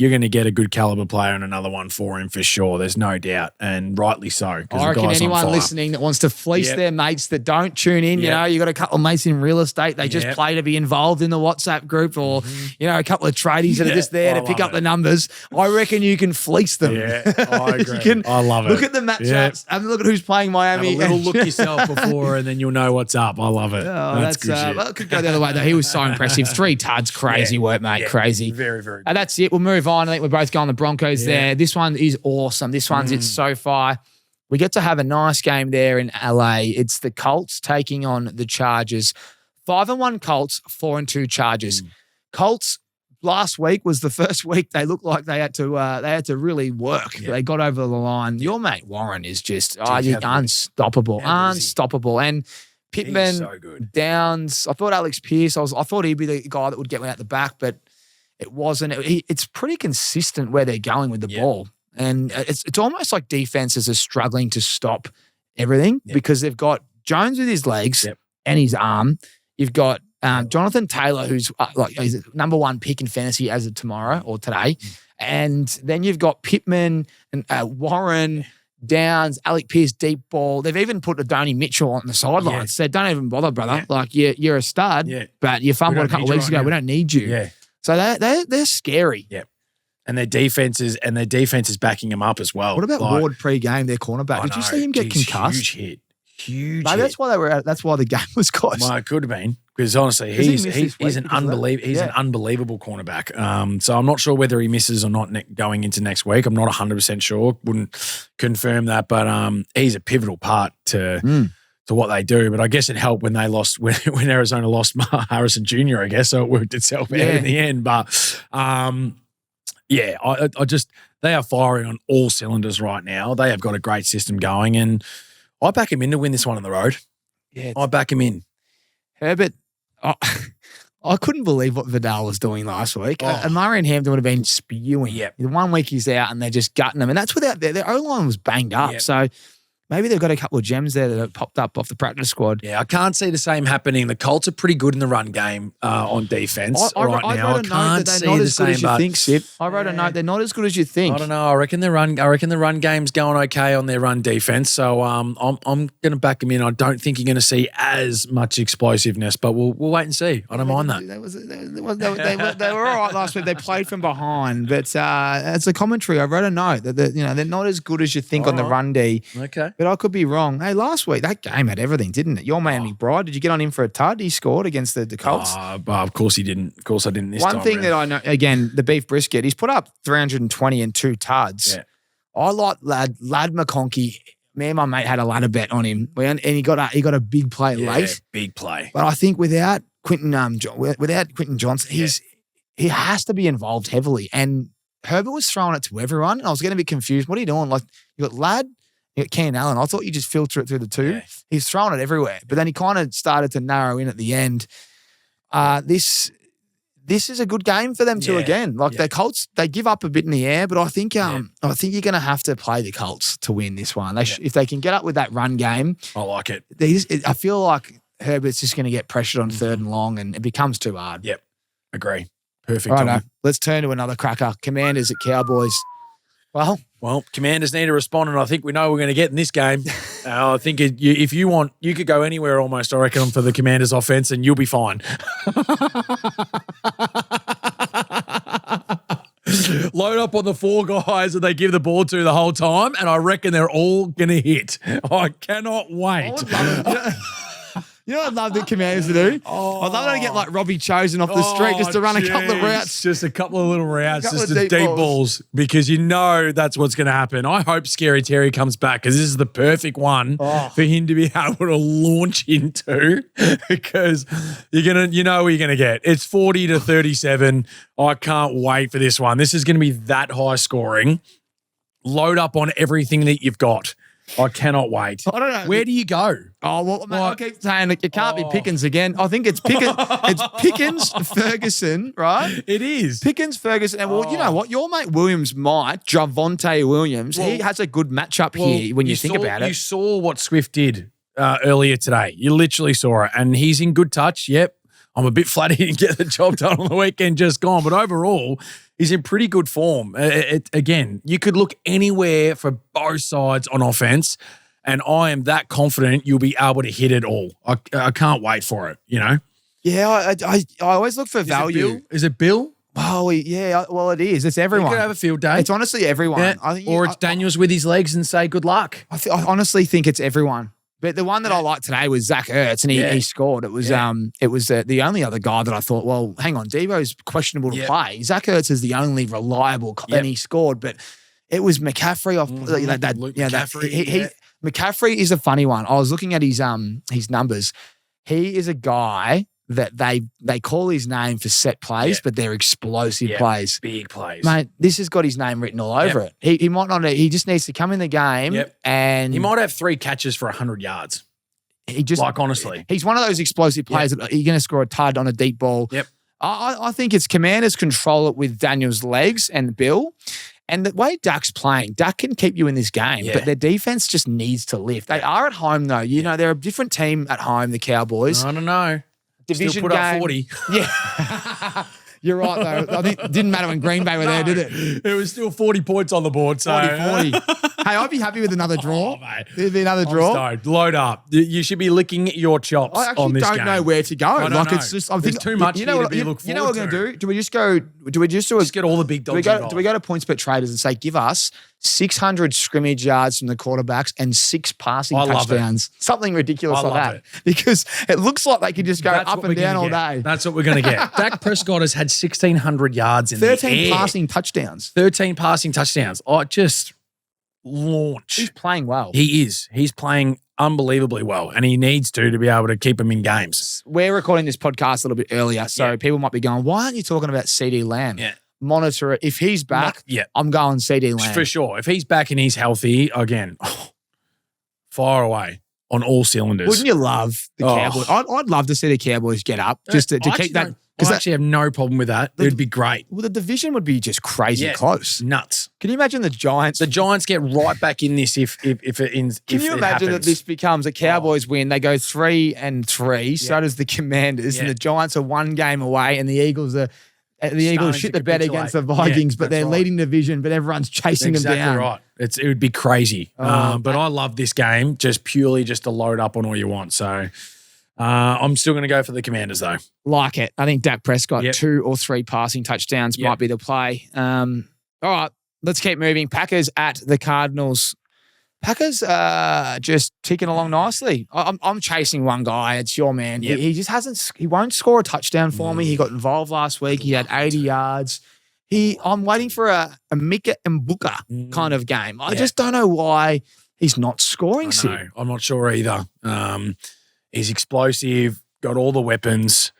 going to get a good caliber player and another one for him for sure. There's no doubt, and rightly so. I reckon anyone listening that wants to fleece their mates that don't tune in, you got a couple of mates in real estate. They just play to be involved in the WhatsApp group, or a couple of tradies that are just there to pick up the numbers. I reckon you can fleece them. Yeah, I agree. I love it. Look at the matchups. Have a look at who's playing Miami. Have a little look yourself before, and then you'll know what's up. I love it. That's good shit. Well, it could go the other way though. He was so impressive. 3 tuds, crazy work, mate. Crazy. Very, very good. And that's it. We'll move on. I think we're both going the Broncos there. This one is awesome. This one's it so far. We get to have a nice game there in LA. It's the Colts taking on the Chargers. 5-1 Colts, 4-2 Chargers. Colts last week was the first week they looked like they had to really work. They got over the line. Your mate Warren is just unstoppable. Unstoppable. And Pittman, so good. Downs. I thought Alex Pierce, I thought he'd be the guy that would get one out the back, but it wasn't. It's pretty consistent where they're going with the ball. And it's almost like defenses are struggling to stop everything because they've got Jones with his legs and his arm. You've got Jonathan Taylor, who's he's number 1 pick in fantasy as of tomorrow or today. And then you've got Pittman and Warren, Downs, Alec Pierce, deep ball. They've even put Adonai Mitchell on the sidelines. Said, don't even bother, brother. Like, you're a stud, but you fumbled a couple of weeks ago. We don't need you. Yeah. So they're scary. Yeah. And their defense is backing them up as well. What about Ward pre-game, their cornerback? Did you see him get concussed? Huge hit. That's why they were. That's why the game was close. Well, it could have been because honestly, he's an unbelievable cornerback. So I'm not sure whether he misses or not going into next week. I'm not 100% sure. Wouldn't confirm that, but he's a pivotal part to what they do. But I guess it helped when they lost when Arizona lost Harrison Jr. I guess so it worked itself out in the end. But I just they are firing on all cylinders right now. They have got a great system going and. I back him in to win this one on the road. Yeah, I back him in. Herbert, I couldn't believe what Vidal was doing last week. And Murray and Hampton would have been spewing. The 1 week he's out and they're just gutting him. And that's without their O-line was banged up. So maybe they've got a couple of gems there that have popped up off the practice squad. Yeah, I can't see the same happening. The Colts are pretty good in the run game on defense I now. wrote a I note can't that see they're not the as good as same. you think, Sip. I wrote a note they're not as good as you think. I don't know. I reckon the run game's going okay on their run defense. So I'm going to back them in. I don't think you're going to see as much explosiveness, but we'll wait and see. I don't mind that. They were all right last week. They played from behind, but as a commentary, I wrote a note that they're not as good as you think on the run D. Okay. But I could be wrong. Hey, last week that game had everything, didn't it? Your man McBride, did you get on him for a tud? He scored against the Colts. Of course he didn't. Of course I didn't this One time thing around. that I know, again, the beef brisket, he's put up 320 and 2 tuds. Yeah. I like Lad McConkey. Me and my mate had a ladder bet on him, and he got a big play late. Big play. But I think without Quentin Johnson, he has to be involved heavily. And Herbert was throwing it to everyone, and I was getting a bit confused. What are you doing? Like, you got Ladd, you got Keenan Allen. I thought you just filter it through the two. Yeah. He's throwing it everywhere. But then he kind of started to narrow in at the end. This is a good game for them too. Again, like the Colts, they give up a bit in the air, but I think you're going to have to play the Colts to win this one. If they can get up with that run game, I like it. I feel like Herbert's just going to get pressured on 3rd and long, and it becomes too hard. Yep, agree. Perfect. All right, let's turn to another cracker. Commanders at Cowboys. Well, Commanders need to respond, and I think we know we're going to get in this game. I think if you want, you could go anywhere almost, I reckon, for the Commanders offense, and you'll be fine. Load up on the 4 guys that they give the ball to the whole time, and I reckon they're all going to hit. I cannot wait. You know what I'd love the Commanders to do? I'd love to get like Robbie Chosen off the street just to run a couple of routes. Just a couple of little routes, Couple just of deep deep balls, because you know that's what's going to happen. I hope Scary Terry comes back, because this is the perfect one for him to be able to launch into, because you know what you're going to get. It's 40-37. I can't wait for this one. This is going to be that high scoring. Load up on everything that you've got. I cannot wait. I don't know. Where do you go? Oh, well, man, I keep saying it can't be Pickens again. I think it's Pickens. It's Pickens, Ferguson, right? It is. Pickens, Ferguson. And, well, you know what? Your mate Williams Javonte Williams, he has a good matchup here when you think about it. You saw what Swift did earlier today. You literally saw it. And he's in good touch. Yep. I'm a bit flat he didn't get the job done on the weekend just gone. But overall, he's in pretty good form. Again, you could look anywhere for both sides on offense, and I am that confident you'll be able to hit it all. I can't wait for it, you know? Yeah, I always look for value. Is it Bill? Oh, yeah. Well, it is. It's everyone. You could have a field day. It's honestly everyone. Yeah. I think Or it's Daniels with his legs and say good luck. I honestly think it's everyone. But the one that I liked today was Zach Ertz, and he scored. It was the only other guy that I thought, well, hang on, Devo's questionable to play. Zach Ertz is the only reliable, and he scored. But it was McCaffrey off McCaffrey. McCaffrey is a funny one. I was looking at his numbers. He is a guy that they call his name for set plays, but they're explosive plays. Big plays. Mate, this has got his name written all over it. He might not, he just needs to come in the game and he might have 3 catches for 100 yards. He just, like, honestly. He's one of those explosive players that you're going to score a tud on a deep ball. Yep. I think it's Commanders control it with Daniel's legs and Bill. And the way Dak's playing, Dak can keep you in this game, but their defense just needs to lift. They are at home, though. You know, they're a different team at home, the Cowboys. I don't know. Division Still put game. up 40. Yeah. You're right, though. I think it didn't matter when Green Bay were there, did it? It was still 40 points on the board. So 40. Hey, I'd be happy with another draw. Oh, mate. There'd be another draw. Stoked. Load up. You should be licking your chops on this game. I actually don't know where to go. I don't know. It's just, I'm There's thinking, too much you know here what, to be look forward to. You know what we're going to do? Do we just go? Do we just do Just get all the big dogs involved. Do we go to PointsBet Traders and say, give us 600 scrimmage yards from the quarterbacks and 6 passing touchdowns? Something ridiculous like that. Because it looks like they could just go up and down all day. That's what we're going to get. Dak Prescott has had 1,600 yards in the air. 13 passing touchdowns. 13 passing touchdowns. Oh, just launch. He's playing well. He is. He's playing unbelievably well, and he needs to be able to keep him in games. We're recording this podcast a little bit earlier, so people might be going, why aren't you talking about CD Lamb? Yeah. Monitor it. If he's back, I'm going CD Lamb. For sure. If he's back and he's healthy, again, far away on all cylinders. Wouldn't you love the Cowboys? I'd love to see the Cowboys get up just to keep that. I actually have no problem with that. It would be great. Well, the division would be just crazy close. Nuts. Can you imagine the Giants? The Giants get right back in this if it Can you imagine that this becomes a Cowboys win? They go 3-3. So does the Commanders, and the Giants are one game away, and the Eagles are. The Eagles shit the bed against the Vikings, but they're leading the division, but everyone's chasing them down. Exactly right. It would be crazy. But I love this game just purely just to load up on all you want. So I'm still going to go for the Commanders though. Like it. I think Dak Prescott, 2 or 3 passing touchdowns might be the play. All right, let's keep moving. Packers at the Cardinals. Packers just ticking along nicely. I'm chasing one guy. It's your man. Yep. He just hasn't. He won't score a touchdown for me. He got involved last week. He had 80 yards. I'm waiting for a Mika Mbuka kind of game. I just don't know why he's not scoring. I'm not sure either. He's explosive, got all the weapons.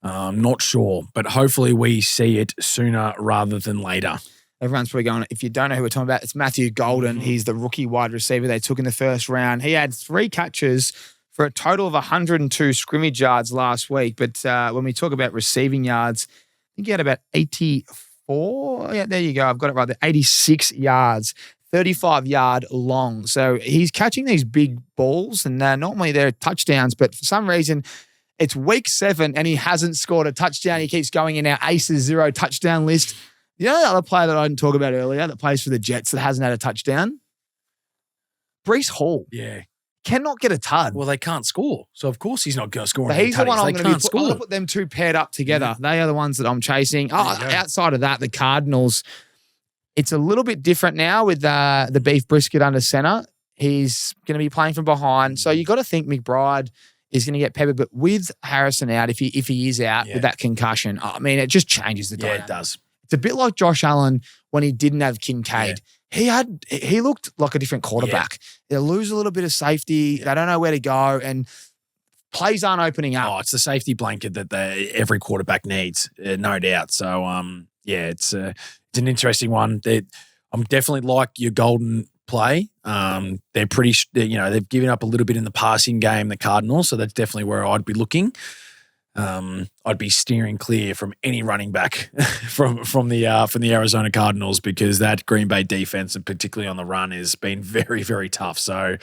Not sure, but hopefully we see it sooner rather than later. Everyone's probably going, if you don't know who we're talking about, it's Matthew Golden. He's the rookie wide receiver they took in the first round. He had 3 catches for a total of 102 scrimmage yards last week. But when we talk about receiving yards, I think he had about 84. Yeah, there you go. I've got it right there. 86 yards, 35-yard long. So he's catching these big balls, and normally they're touchdowns, but for some reason it's week 7 and he hasn't scored a touchdown. He keeps going in our ACES 0 touchdown list. You know the other player that I didn't talk about earlier that plays for the Jets that hasn't had a touchdown? Breece Hall. Yeah. Cannot get a tud. Well, they can't score. So, of course, he's not going to score. But he's the one I'm going to put them two paired up together. Yeah. They are the ones that I'm chasing. Outside of that, the Cardinals, it's a little bit different now with the beef brisket under center. He's going to be playing from behind. So you got to think McBride is going to get peppered. But with Harrison out, if he is out with that concussion, I mean, it just changes the dynamic. Yeah, it does. It's a bit like Josh Allen when he didn't have Kincaid. Yeah. He looked like a different quarterback. Yeah. They lose a little bit of safety. They don't know where to go, and plays aren't opening up. Oh, it's the safety blanket that every quarterback needs, no doubt. So, it's an interesting one. I'm definitely like your Golden play. They're pretty, they've given up a little bit in the passing game, the Cardinals. So that's definitely where I'd be looking. I'd be steering clear from any running back from the Arizona Cardinals, because that Green Bay defense, and particularly on the run, has been very, very tough. So,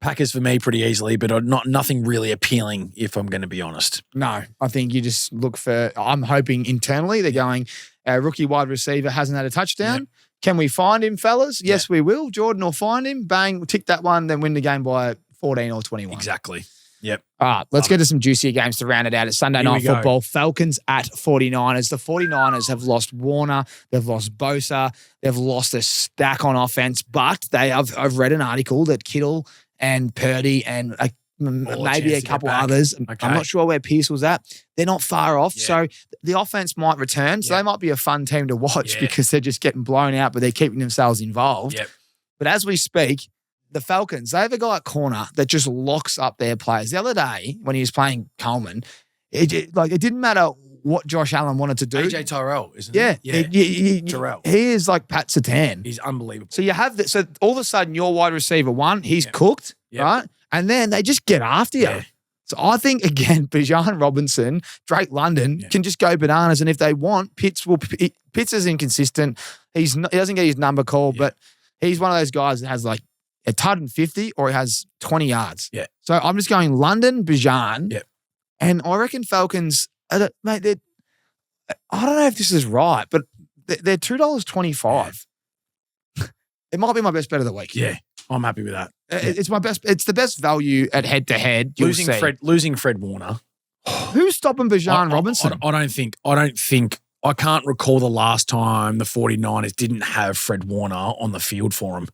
Packers for me pretty easily, but nothing really appealing, if I'm going to be honest. No, I think you just look for. I'm hoping internally they're going. Our rookie wide receiver hasn't had a touchdown. Yep. Can we find him, fellas? Yes, we will. Jordan will find him. Bang, we'll tick that one, then win the game by 14 or 21. Exactly. Yep. All right, let's get to some juicier games to round it out. It's Sunday Night Football. Falcons at 49ers. The 49ers have lost Warner. They've lost Bosa. They've lost a stack on offense, but I've read an article that Kittle and Purdy and maybe a couple others. Okay. I'm not sure where Pierce was at. They're not far off. Yeah. So the offense might return. So they might be a fun team to watch because they're just getting blown out, but they're keeping themselves involved. Yep. But as we speak, the Falcons, they have a guy at corner that just locks up their players. The other day, when he was playing Coleman, it didn't matter what Josh Allen wanted to do. AJ Tyrell, isn't he? Yeah. Tyrell. He is like Pat Surtain. He's unbelievable. So you have that. So all of a sudden, your wide receiver one, he's cooked, right? And then they just get after you. Yeah. So I think, again, Bijan Robinson, Drake London can just go bananas. And if they want, Pitts is inconsistent. He doesn't get his number called, but he's one of those guys that has like a tud and 50, or he has 20 yards. Yeah. So I'm just going London, Bijan. Yeah. And I reckon Falcons, mate, I don't know if this is right, but they're $2.25. It might be my best bet of the week. Yeah. I'm happy with that. It's my best. It's the best value at head-to-head. Losing Fred Warner. Who's stopping Bijan Robinson? I don't think. I can't recall the last time the 49ers didn't have Fred Warner on the field for him.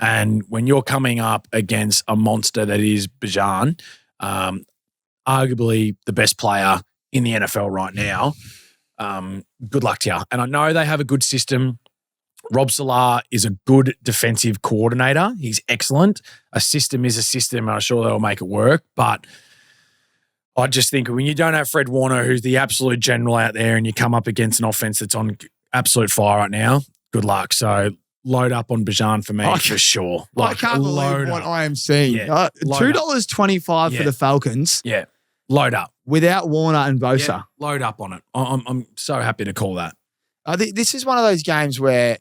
And when you're coming up against a monster that is Bijan, arguably the best player in the NFL right now, good luck to you. And I know they have a good system. Rob Salah is a good defensive coordinator. He's excellent. A system is a system, and I'm sure they'll make it work. But I just think when you don't have Fred Warner, who's the absolute general out there, and you come up against an offense that's on absolute fire right now, good luck. So load up on Bijan for me for sure. I can't believe what I am seeing. $2.25 for the Falcons. Yeah. Load up. without Warner and Bosa. Yeah, load up on it. I'm so happy to call that. I think this is one of those games where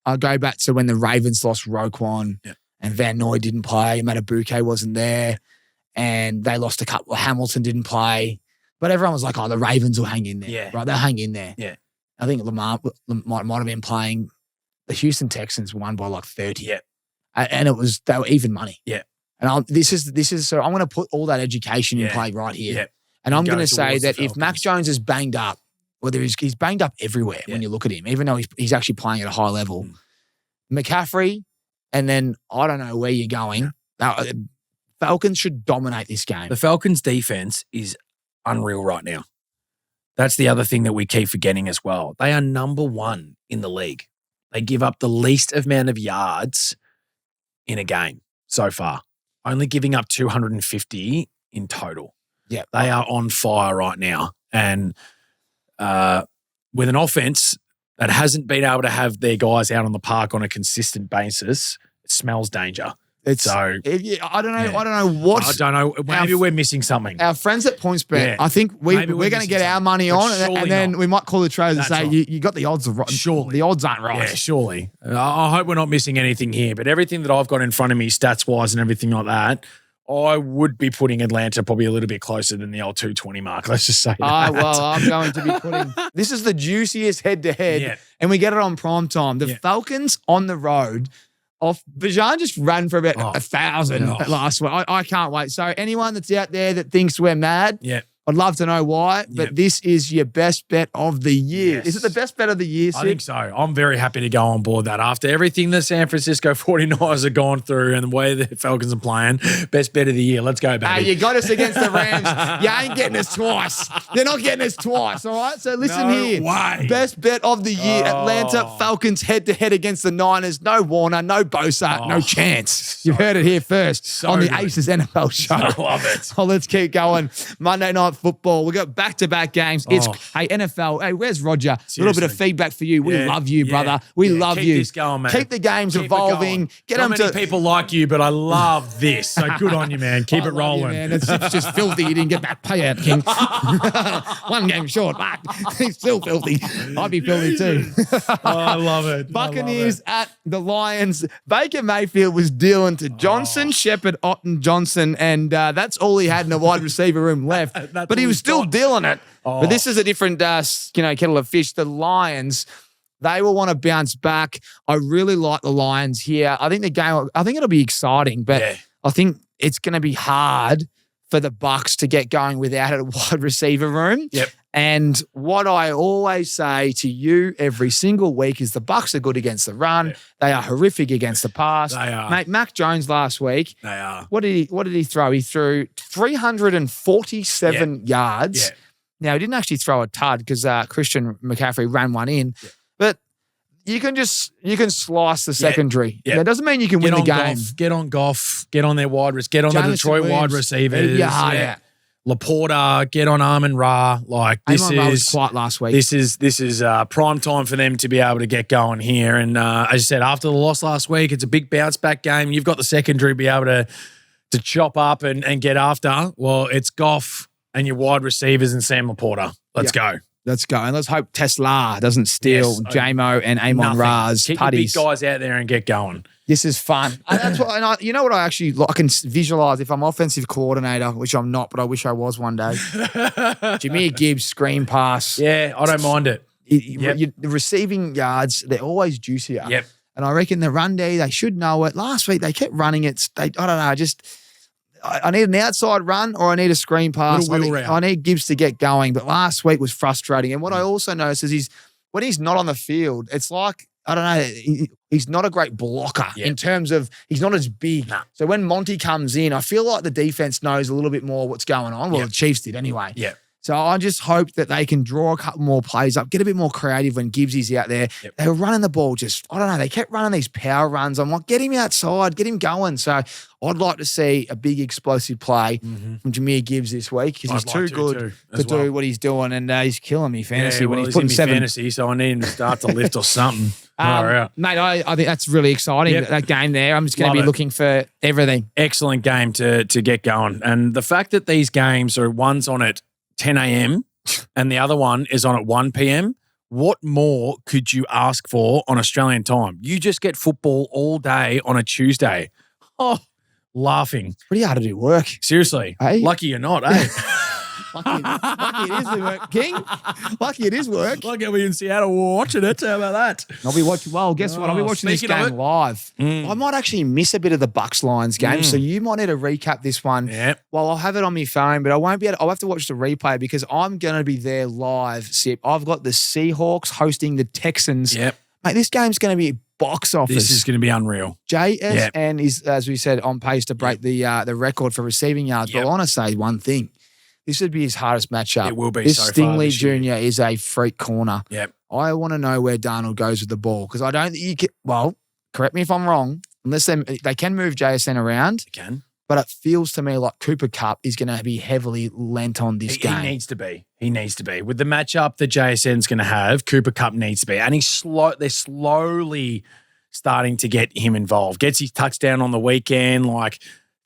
I go back to when the Ravens lost Roquan and Van Noy didn't play, Matabuke wasn't there, and they lost a couple. Hamilton didn't play, but everyone was like, "Oh, the Ravens will hang in there, right? They'll hang in there." Yeah, I think Lamar might have been playing. The Houston Texans won by like 30. Yeah, and they were even money. Yeah, and this is so I'm going to put all that education in play right here. Yeah. And I'm going to say that if Mac Jones is banged up, whether he's banged up everywhere when you look at him, even though he's actually playing at a high level, McCaffrey, and then I don't know where you're going. Falcons should dominate this game. The Falcons' defense is unreal right now. That's the other thing that we keep forgetting as well. They are number 1 in the league. They give up the least amount of yards in a game so far, only giving up 250 in total. Yeah, they are on fire right now. And with an offense that hasn't been able to have their guys out on the park on a consistent basis, it smells danger. I don't know. Yeah. I don't know. Maybe we're missing something. Our friends at PointsBet, I think we're going to get our money on, and then we might call the traders and say, you got the odds right. Surely. The odds aren't right. Yeah, surely. I hope we're not missing anything here, but everything that I've got in front of me, stats-wise and everything like that, I would be putting Atlanta probably a little bit closer than the old 220 mark. Let's just say that. Well, I'm going to be putting – this is the juiciest head-to-head, and we get it on prime time. The Falcons on the road – Bijan just ran for about 1,000 last week. I can't wait. So anyone that's out there that thinks we're mad, I'd love to know why, but this is your best bet of the year. Yes. Is it the best bet of the year, Sid? I think so. I'm very happy to go on board that. After everything the San Francisco 49ers have gone through and the way the Falcons are playing, best bet of the year. Let's go, baby. Hey, you got us against the Rams. You ain't getting us twice. You're not getting us twice, all right? So listen here. Way. Best bet of the year, Atlanta Falcons head-to-head against the Niners. No Warner, no Bosa, no chance. You've heard it here first on the ACES NFL show. I love it. So let's keep going. Monday Night Football. We've got back-to-back games. Hey, NFL. Hey, where's Roger? Seriously. A little bit of feedback for you. We love you, brother. We love keep you. This going, man. Keep the games evolving. Get Not them many people like you, but I love this. So good on you, man. Keep it rolling. You, man. It's just filthy. You didn't get that payout, King. One game short, but he's still filthy. I'd be filthy too. I love it. Buccaneers at the Lions. Baker Mayfield was dealing to Johnson, Shepard, Otten, Johnson, and that's all he had in the wide receiver room left. But he was still dealing it. But this is a different, kettle of fish. The Lions, they will want to bounce back. I really like the Lions here. I think it'll be exciting, but I think it's going to be hard for the Bucs to get going without a wide receiver room. Yep. And what I always say to you every single week is the Bucs are good against the run. Yep. They are horrific against the pass. They are. Mate, Mac Jones last week. They are. What did he throw? He threw 347 yards. Yeah. Now, he didn't actually throw a tud because Christian McCaffrey ran one in. Yeah. But you can slice the secondary. Yeah. That doesn't mean you can win the game. Get on Goff. Get on their wide receivers. Get on the Detroit wide receivers. Laporta, get on Amon-Ra. Like this was quiet last week. This is prime time for them to be able to get going here. And as I said, after the loss last week, it's a big bounce back game. You've got the secondary to be able to chop up and get after. Well, it's Goff and your wide receivers and Sam Laporta. Let's go. Let's go. And let's hope Tesla doesn't steal J-Mo and Amon-Ra's Keep putties. Keep the big guys out there and get going. This is fun. And that's what. And you know what I can visualize if I'm offensive coordinator, which I'm not, but I wish I was one day. Jameer Gibbs screen pass. Yeah, I don't mind it. The receiving yards, they're always juicier. Yep. And I reckon the run day, they should know it. Last week they kept running it. I don't know. I need an outside run or I need a screen pass. I need Gibbs to get going. But last week was frustrating. And what I also noticed is when he's not on the field, it's like, I don't know, he's not a great blocker in terms of he's not as big. Nah. So when Monty comes in, I feel like the defense knows a little bit more what's going on. Well, the Chiefs did anyway. Yeah. So I just hope that they can draw a couple more plays up, get a bit more creative when Gibbs is out there. Yep. They were running the ball I don't know, they kept running these power runs. I'm like, get him outside, get him going. So I'd like to see a big explosive play from Jameer Gibbs this week because he's too good to do what he's doing, and he's killing me fantasy when he's putting seven. Fantasy, so I need him to start to lift or something. Mate, I think that's really exciting, that game there. I'm just going to be looking for everything. Excellent game to get going. And the fact that these games are one's on at 10 a.m. and the other one is on at 1 p.m., what more could you ask for on Australian time? You just get football all day on a Tuesday. Oh, laughing. Pretty hard to do work. Seriously. Hey? Lucky you're not, eh? Lucky it is work, King. Lucky it is work. Lucky I'll be in Seattle watching it. How about that? I'll be watching. Well, guess what? I'll be watching this game live. I might actually miss a bit of the Bucks Lions game, so you might need to recap this one. Yep. Well, I'll have it on my phone, but I won't be able. I'll have to watch the replay because I'm going to be there live. Sip. I've got the Seahawks hosting the Texans. Yep. Mate, this game's going to be box office. This is going to be unreal. JSN is, as we said, on pace to break the record for receiving yards. But I want to say one thing. This would be his hardest matchup. It will be this so far Stingley this year. Jr. is a freak corner. Yep. I want to know where Darnold goes with the ball because I don't think you can. Well, correct me if I'm wrong. Unless they can move JSN around, They can. but it feels to me like Cooper Kupp is going to be heavily lent on this game. He needs to be. He needs to be. With the matchup that JSN's going to have, Cooper Kupp needs to be. And they're slowly starting to get him involved. Gets his touchdown on the weekend. Like,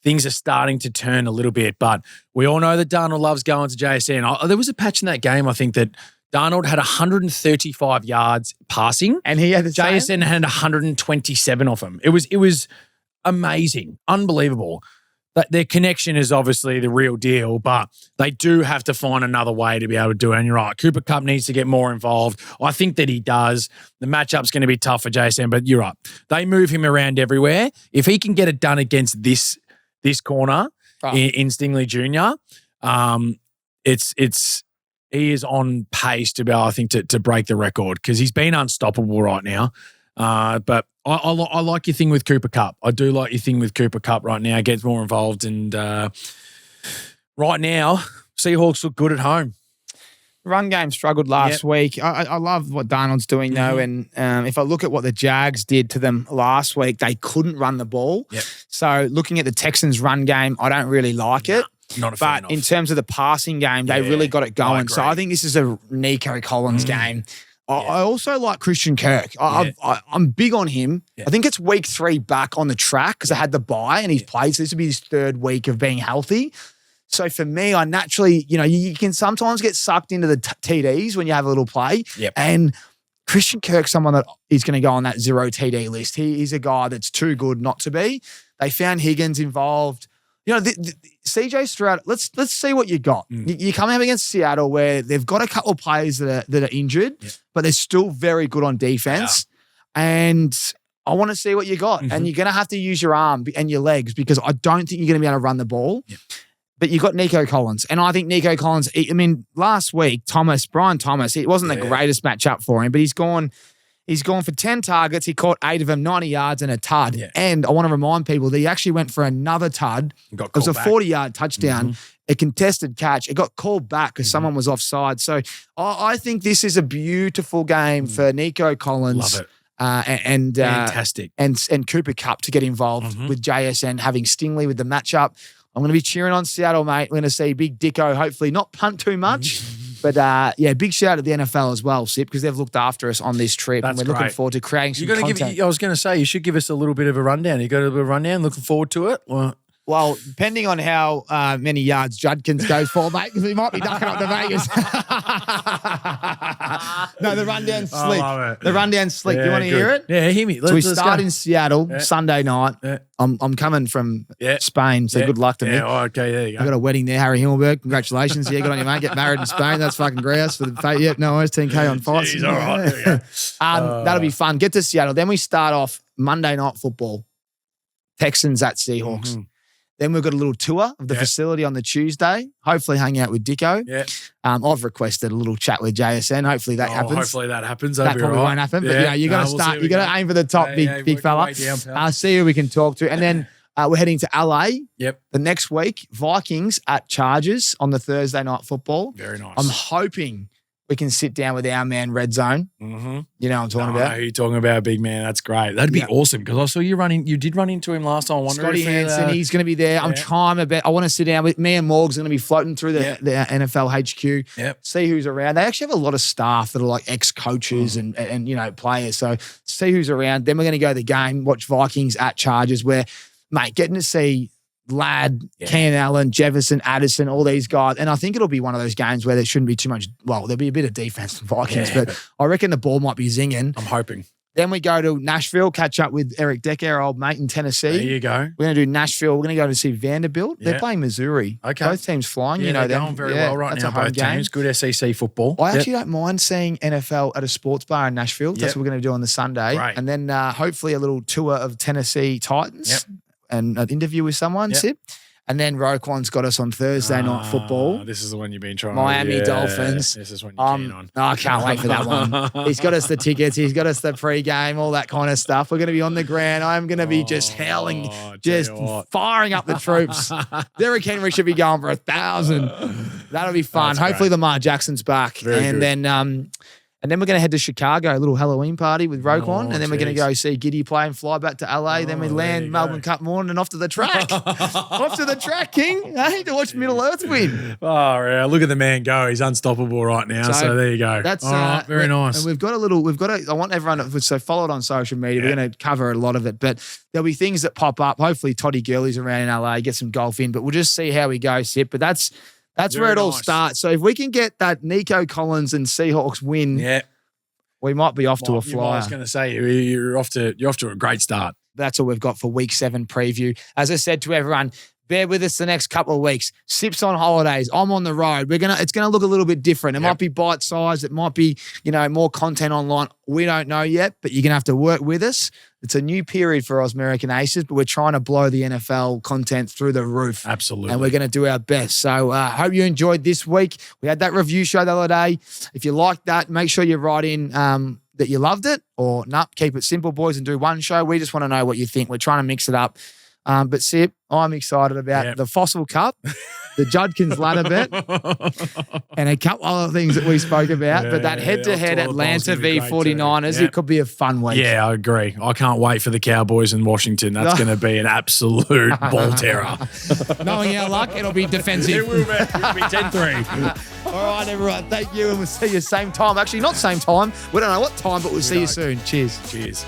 things are starting to turn a little bit. But we all know that Darnold loves going to JSN. There was a patch in that game, I think, that Darnold had 135 yards passing. And he had the JSN same? had 127 of them. It was amazing. Unbelievable. But their connection is obviously the real deal, but they do have to find another way to be able to do it. And you're right, Cooper Kupp needs to get more involved. I think that he does. The matchup's going to be tough for JSN, but you're right. They move him around everywhere. If he can get it done against this corner in Stingley Jr., he is on pace to be able, I think, to break the record because he's been unstoppable right now. But I like your thing with Cooper Kupp. I do like your thing with Cooper Kupp right now. Gets more involved. And right now, Seahawks look good at home. Run game struggled last week. I love what Darnold's doing, though. And if I look at what the Jags did to them last week, they couldn't run the ball. Yep. So looking at the Texans' run game, I don't really like it. Not a fan But in terms of the passing game, they really got it going. So I think this is a Nico Collins game. I also like Christian Kirk. I'm big on him. I think it's week 3 back on the track because I had the bye and he's played. So this will be his 3rd week of being healthy. So for me, I naturally, you can sometimes get sucked into the TDs when you have a little play. Yep. And Christian Kirk's someone that is going to go on that 0 TD list. He's a guy that's too good not to be. They found Higgins involved. CJ Stroud, let's see what you got. You come up against Seattle where they've got a couple of players that are injured, but they're still very good on defense. Yeah. And I want to see what you got. And you're going to have to use your arm and your legs because I don't think you're going to be able to run the ball. Yeah. But you got Nico Collins. And I think Nico Collins, last week, Brian Thomas, it wasn't the greatest matchup for him, but he's gone for 10 targets. He caught 8 of them, 90 yards and a tud. Yeah. And I want to remind people that he actually went for another tud. It was a 40-yard touchdown, a contested catch. It got called back because someone was offside. So I think this is a beautiful game for Nico Collins. Love it. And fantastic. And Cooper Kupp to get involved with JSN, having Stingley with the matchup. I'm going to be cheering on Seattle, mate. We're going to see Big Dicko hopefully not punt too much. But big shout out to the NFL as well, Sip, because they've looked after us on this trip. That's and we're great. looking forward to creating some content. I was going to say, you should give us a little bit of a rundown. You got a little bit of a rundown? Looking forward to it? Well, depending on how many yards Judkins goes for, mate, because he might be ducking up to Vegas. No, the rundown's slick. I love it. The rundown's slick. Do you want to hear it? Yeah, hear me. So we start in Seattle Sunday night. Yeah. I'm coming from Spain, so good luck to me. Oh, okay, there you go. I got a wedding there, Harry Himmelberg. Congratulations. Yeah, good on you, mate. Get married in Spain. That's fucking grouse for the fate. Yep, no worries. 10K on fights. Jeez, all right. There you go. That'll be fun. Get to Seattle. Then we start off Monday Night Football. Texans at Seahawks. Then we've got a little tour of the facility on the Tuesday. Hopefully hang out with Dicko. Yeah. I've requested a little chat with JSN. Hopefully that happens. Hopefully that happens. That probably won't happen. But you got to start. You got to aim for the top, big fella. See who we can talk to. And then we're heading to LA. Yep. The next week, Vikings at Chargers on the Thursday Night Football. Very nice. I'm hoping we can sit down with our man Red Zone. You know what I'm talking about? I know who you're talking about, big man. That's great. That'd be awesome because I saw you running. You did run into him last time. I wonder Scotty Hansen, he's going to be there. I'm trying my best. I want to sit down with me and Morg's going to be floating through the NFL HQ. See who's around. They actually have a lot of staff that are like ex-coaches and players. So see who's around. Then we're going to go to the game, watch Vikings at Chargers where, mate, getting to see Ladd, Keenan Allen, Jefferson, Addison, all these guys. And I think it'll be one of those games where there shouldn't be too much. Well, there'll be a bit of defense from Vikings, but I reckon the ball might be zinging. I'm hoping. Then we go to Nashville, catch up with Eric Decker, our old mate in Tennessee. There you go. We're going to do Nashville. We're going to go to see Vanderbilt. They're playing Missouri. Okay. Both teams flying. Yeah, you know they're them. going very well right now, both teams. Good SEC football. I actually don't mind seeing NFL at a sports bar in Nashville. That's what we're going to do on the Sunday. Right. And then hopefully a little tour of Tennessee Titans and an interview with someone, Sip. And then Roquan's got us on Thursday night football. This is the one you've been trying Miami Dolphins. This is one you're keen on. No, I can't wait for that one. He's got us the tickets. He's got us the pre-game, all that kind of stuff. We're going to be on the ground. I'm going to be just howling, just firing up the troops. Derrick Henry should be going for 1,000. That'll be fun. Hopefully Lamar Jackson's back. Very good. And then we're going to head to Chicago, a little Halloween party with Roquan. And then we're going to go see Giddy play and fly back to LA. Then we land Melbourne Cup morning and off to the track. Off to the track, King. Hey, to watch Middle Earth win. Oh, yeah. Look at the man go. He's unstoppable right now. So there you go. That's all right, very nice. And I want everyone to follow it on social media. We're going to cover a lot of it. But there'll be things that pop up. Hopefully Toddy Gurley's around in LA, get some golf in. But we'll just see how we go, Sip. But that's where it all starts. So if we can get that Nico Collins and Seahawks win, we might be off to a flyer. I was going to say you're off to a great start. That's all we've got for Week 7 preview. As I said to everyone, bear with us the next couple of weeks. Sip's on holidays. I'm on the road. It's gonna look a little bit different. It might be bite-sized. It might be, more content online. We don't know yet, but you're gonna have to work with us. It's a new period for us American Aces, but we're trying to blow the NFL content through the roof. Absolutely. And we're going to do our best. So hope you enjoyed this week. We had that review show the other day. If you liked that, make sure you write in that you loved it or keep it simple, boys, and do one show. We just want to know what you think. We're trying to mix it up. But Sip, I'm excited about the Fossil Cup, the Judkins ladder bet, and a couple other things that we spoke about. But that head-to-head Atlanta v 49ers, it could be a fun week. Yeah, I agree. I can't wait for the Cowboys in Washington. That's going to be an absolute ball terror. Knowing our luck, it'll be defensive. It will be 10-3. All right, everyone. Thank you, and we'll see you same time. Actually, not same time. We don't know what time, but we'll see you soon. Cheers. Cheers.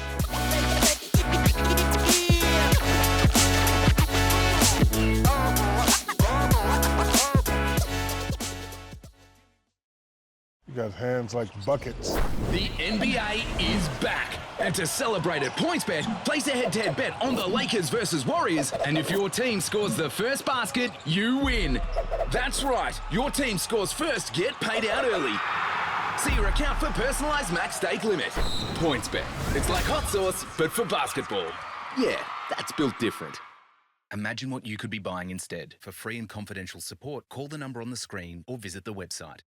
Got hands like buckets. The NBA is back. And to celebrate at PointsBet, place a head-to-head bet on the Lakers versus Warriors, and if your team scores the first basket, you win. That's right. Your team scores first, get paid out early. See your account for personalized max stake limit. PointsBet. It's like hot sauce, but for basketball. Yeah, that's built different. Imagine what you could be buying instead. For free and confidential support, call the number on the screen or visit the website.